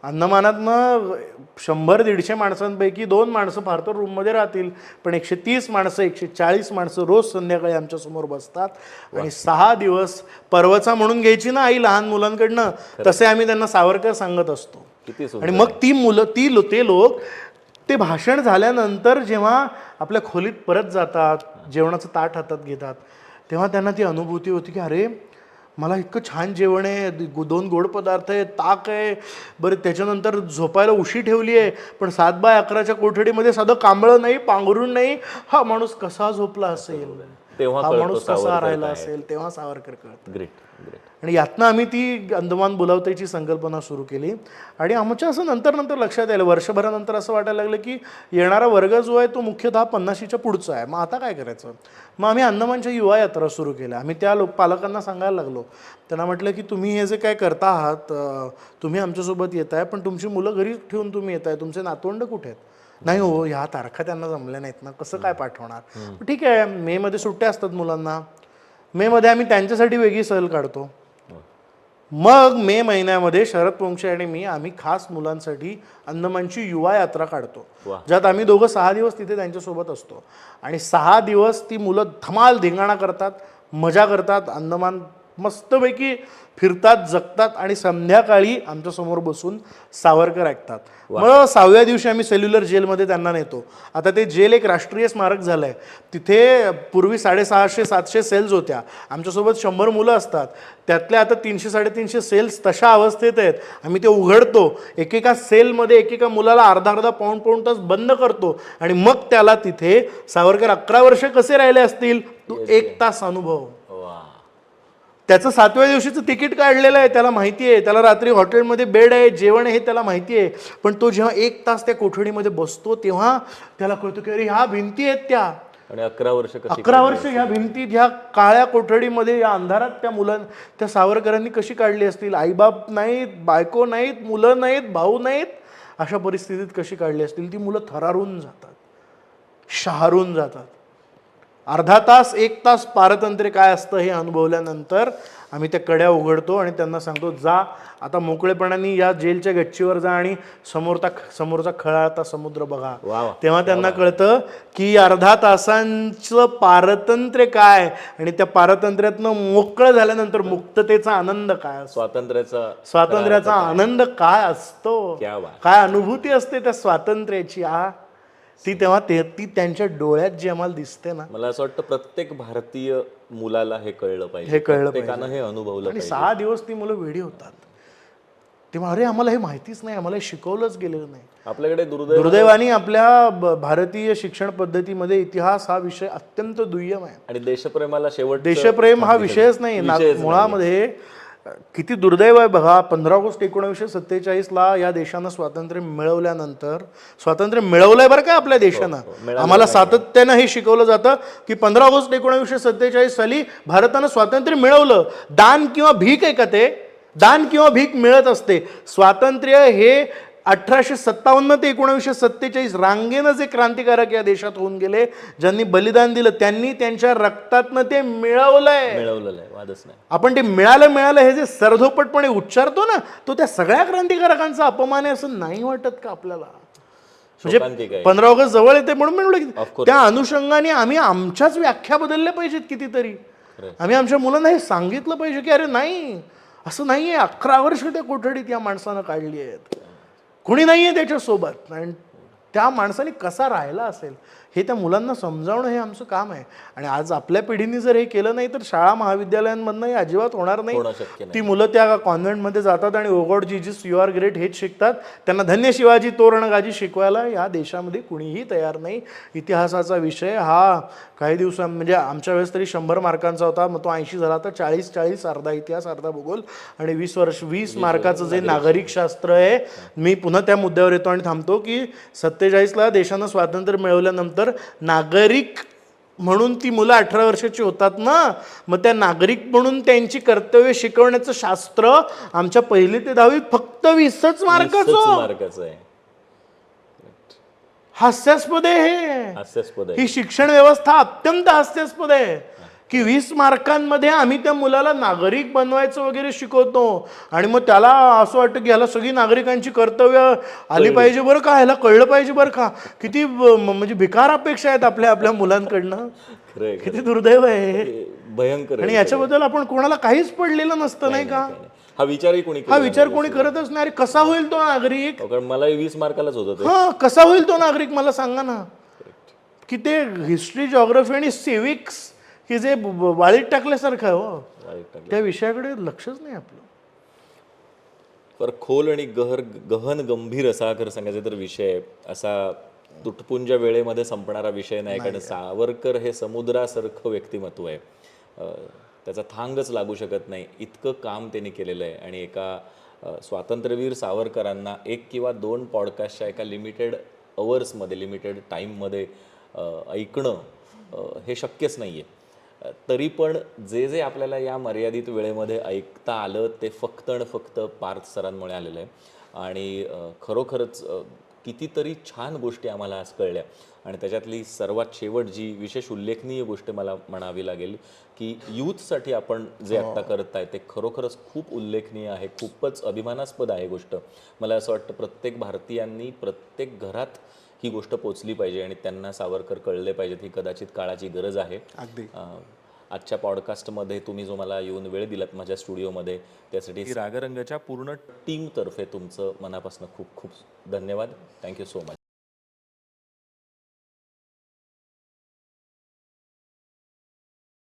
अंदमानातनं 100-150 माणसांपैकी 2 माणसं फार तर रूममध्ये राहतील, पण 130 माणसं 140 माणसं रोज संध्याकाळी आमच्या समोर बसतात आणि 6 दिवस पर्वचा म्हणून घ्यायची ना आई लहान मुलांकडनं, तसे आम्ही त्यांना सावरकर सांगत असतो. आणि मग ती मुलं ते लोक ते भाषण झाल्यानंतर जेव्हा आपल्या खोलीत परत जातात, जेवणाचं ताट हातात घेतात, तेव्हा त्यांना ती अनुभूती होती की अरे मला इतकं छान जेवण आहे, 2 गोड पदार्थ आहे, ताक आहे, बरं त्याच्यानंतर झोपायला उशी ठेवली आहे, पण 7x11च्या कोठडीमध्ये साधं कांबळं नाही, पांघरून नाही, हा माणूस कसा झोपला असेल, हा माणूस कसा राहिला असेल, तेव्हा सावरकर कळत. ग्रेट आणि यातनं आम्ही ती अंदमान बोलावतेची संकल्पना सुरू केली आणि आमच्या असं नंतर नंतर लक्षात आलं, वर्षभरानंतर असं वाटायला लागलं की येणारा वर्ग जो आहे तो मुख्यतः 50च्या पुढचा आहे. मग आता काय करायचं? मग आम्ही अंदमानच्या युवा यात्रा सुरू केल्या. आम्ही त्या पालकांना सांगायला लागलो, त्यांना म्हटलं की तुम्ही हे जे काय करता आहात, तुम्ही आमच्यासोबत येत आहे, पण तुमची मुलं घरी ठेवून तुम्ही येत आहे, तुमचे नातवंड कुठे आहेत? नाही हो, ह्या तारखा त्यांना जमल्या नाहीत ना, कसं काय पाठवणार? ठीक आहे, मेमध्ये सुट्ट्या असतात मुलांना, मेमध्ये आम्ही त्यांच्यासाठी वेगळी सहल काढतो. मग मे महिन्यामध्ये शरद पोंक्षे आणि मी आम्ही खास मुलांसाठी अंदमानची युवा यात्रा काढतो, ज्यात आम्ही दोघं 6 दिवस तिथे त्यांच्यासोबत असतो आणि 6 दिवस ती मुलं धमाल धिंगाणा करतात, मजा करतात, अंदमान मस्तपैकी फिरतात, जगतात आणि संध्याकाळी आमच्यासमोर बसून सावरकर ऐकतात. मग 6व्या दिवशी आम्ही सेल्युलर जेलमध्ये त्यांना नेतो. आता ते जेल एक राष्ट्रीय स्मारक झालं आहे. तिथे पूर्वी 650-700 सेल्स होत्या. आमच्यासोबत 100 मुलं असतात. त्यातल्या आता 300-350 सेल्स तशा अवस्थेत आहेत. आम्ही ते उघडतो, एकेका सेलमध्ये एकेका मुलाला अर्धा पाऊण तास बंद करतो आणि मग त्याला तिथे सावरकर 11 वर्ष कसे राहिले असतील तो 1 तास अनुभव. त्याचं 7व्या दिवशीचं तिकीट काढलेलं आहे, त्याला माहिती आहे, त्याला रात्री हॉटेलमध्ये बेड आहे, जेवण आहे, हे त्याला माहिती आहे. पण तो जेव्हा 1 तास त्या कोठडीमध्ये बसतो तेव्हा त्याला कळतं की अरे ह्या भिंती आहेत त्या. आणि 11 वर्ष 11 वर्ष ह्या भिंतीत, ह्या काळ्या कोठडीमध्ये, या अंधारात त्या सावरकरांनी कशी काढली असतील? आईबाप नाहीत, बायको नाहीत, मुलं नाहीत, भाऊ नाहीत, अशा परिस्थितीत कशी काढली असतील? ती मुलं थरारून जातात, शहारून जातात. अर्धा तास 1 तास पारतंत्र्य काय असतं हे अनुभवल्यानंतर आम्ही त्या कड्या उघडतो आणि त्यांना सांगतो, जा आता मोकळेपणाने या जेलच्या गच्चीवर जा आणि समोरचा खळाळता समुद्र बघा. तेव्हा त्यांना कळतं की अर्धा तासांचं पारतंत्र्य काय आणि त्या पारतंत्र्यातनं मोकळं झाल्यानंतर मुक्ततेचा आनंद काय, स्वातंत्र्याचा आनंद काय असतो, काय अनुभूती असते त्या स्वातंत्र्याची. ती तेव्हा ती त्यांच्या डोळ्यात जी आम्हाला दिसते ना, मला असं वाटतं प्रत्येक भारतीय मुलाला हे कळलं पाहिजे, प्रत्येकानं हे अनुभवलं आणि पाहिजे. 6 दिवस ती मुलं वेडी होतात. तेव्हा अरे आम्हाला हे माहितीच नाही, आम्हाला हे शिकवलंच गेलेलं नाही. आपल्याकडे दुर्दैवाने आपल्या भारतीय शिक्षण पद्धतीमध्ये इतिहास हा विषय अत्यंत दुय्यम आहे आणि देशप्रेमाला देशप्रेम हा विषयच नाही मुळामध्ये. किती दुर्दैव आहे बघा, 15 ऑगस्ट 1947ला या देशानं स्वातंत्र्य मिळवल्यानंतर, स्वातंत्र्य मिळवलंय बरं का आपल्या देशानं, आम्हाला सातत्यानं हे शिकवलं जातं की 15 ऑगस्ट 1947 साली भारतानं स्वातंत्र्य मिळवलं. दान किंवा भीक आहे का ते? दान किंवा भीक मिळत असते. स्वातंत्र्य हे 1857 ते 1947 रांगेनं जे क्रांतिकारक या देशात होऊन गेले, ज्यांनी बलिदान दिलं, त्यांनी त्यांच्या रक्तातनं ते मिळवलंय. वादच नाही. आपण ते मिळालं हे जे सरधोपटपणे उच्चारतो ना, तो त्या सगळ्या क्रांतिकारकांचा अपमान आहे असं नाही वाटत का आपल्याला? म्हणजे 15 ऑगस्ट जवळ येते म्हणून म्हणलं की त्या अनुषंगाने आम्ही आमच्याच व्याख्या बदलल्या पाहिजेत कितीतरी. आम्ही आमच्या मुलांना हे सांगितलं पाहिजे की अरे नाही, असं नाहीये, 11 वर्ष त्या कोठडीत या माणसानं काढली आहेत, कुणी नाहीये त्याच्यासोबत, आणि त्या माणसाने कसा राहिला असेल हे त्या मुलांना समजावणं हे आमचं काम आहे. आणि आज आपल्या पिढीने जर हे केलं नाही तर शाळा महाविद्यालयांमधनं हे अजिबात होणार नाही. ती मुलं त्या कॉन्व्हेंटमध्ये जातात आणि oh God Jesus you are great हेच शिकतात. त्यांना धन्य शिवाजी तोरणगाजी शिकवायला या देशामध्ये कुणीही तयार नाही. इतिहासाचा विषय हा काही दिवसां म्हणजे आमच्या वेळेस तरी 100 मार्कांचा होता, मग तो 80 झाला. तर 40 अर्धा इतिहास अर्धा भूगोल आणि 20 मार्काचं जे नागरिक शास्त्र आहे. मी पुन्हा त्या मुद्द्यावर येतो आणि थांबतो की 47ला देशानं स्वातंत्र्य मिळवल्यानंतर नागरिक म्हणून ती मुलं 18 वर्षाची होतात ना, मग त्या नागरिक म्हणून त्यांची कर्तव्य शिकवण्याचं शास्त्र आमच्या 1ली ते 10वीत फक्त 20च मार्काचं आहे. हास्यास्पद आहे ही शिक्षण व्यवस्था, अत्यंत हास्यास्पद आहे की 20 मार्कांमध्ये आम्ही त्या मुलाला नागरिक बनवायचं वगैरे शिकवतो आणि मग त्याला असं वाटतं की ह्याला सगळी नागरिकांची कर्तव्य आली पाहिजे बरं का, ह्याला कळलं पाहिजे बरं का. किती म्हणजे भिकार अपेक्षा आहेत आपल्या मुलांकडनं. किती दुर्दैव आहे, भयंकर. आणि याच्याबद्दल आपण कोणाला काहीच पडलेलं नसतं नाही का. हा विचार कोणी करतच नाही. कसा होईल तो नागरिक? मला 20 मार्कालाच होतं. हा, कसा होईल तो नागरिक मला सांगा ना. की ते हिस्ट्री, जॉग्राफी आणि सिविक्स की जे वाळीत टाकल्यासारखं आहे हो, त्या विषयाकडे लक्षच नाही आपलं. पर खोल आणि गहन गंभीर असा खरं सांगायचं तर विषय असा तुटपुंजा वेळेमध्ये संपणारा विषय नाही. कारण सावरकर हे समुद्रासारखं व्यक्तिमत्व आहे. त्याचा थांगच लागू शकत नाही इतकं काम त्यांनी केलेलं आहे. आणि एका स्वातंत्र्यवीर सावरकरांना 1 किंवा 2 पॉडकास्टच्या एका लिमिटेड अवर्समध्ये, लिमिटेड टाईममध्ये ऐकणं हे शक्यच नाही आहे. तरी पण जे जे आपल्याला या मर्यादित वेळेमध्ये ऐकता आलं ते फक्त आणि फक्त पार्थ सरांमुळे आलेलं आहे. आणि खरोखरच कितीतरी छान गोष्टी आम्हाला आज कळल्या. आणि त्याच्यातली सर्वात शेवट जी विशेष उल्लेखनीय गोष्ट मला म्हणावी लागेल की यूथसाठी आपण जे आत्ता करत आहे ते खरोखरच खूप उल्लेखनीय आहे, खूपच अभिमानास्पद आहे गोष्ट. मला असं वाटतं प्रत्येक भारतीयांनी प्रत्येक घरात ही गोष्ट पोचली पाहिजे आणि त्यांना सावरकर कळले पाहिजेत. ही कदाचित काळाची गरज आहे. अगदी. आजच्या पॉडकास्टमध्ये तुम्ही जो मला येऊन वेळ दिलात माझ्या स्टुडिओमध्ये त्यासाठी रागरंगाच्या पूर्ण टीमतर्फे तुमचं मनापासून खूप खूप धन्यवाद. Thank you so much.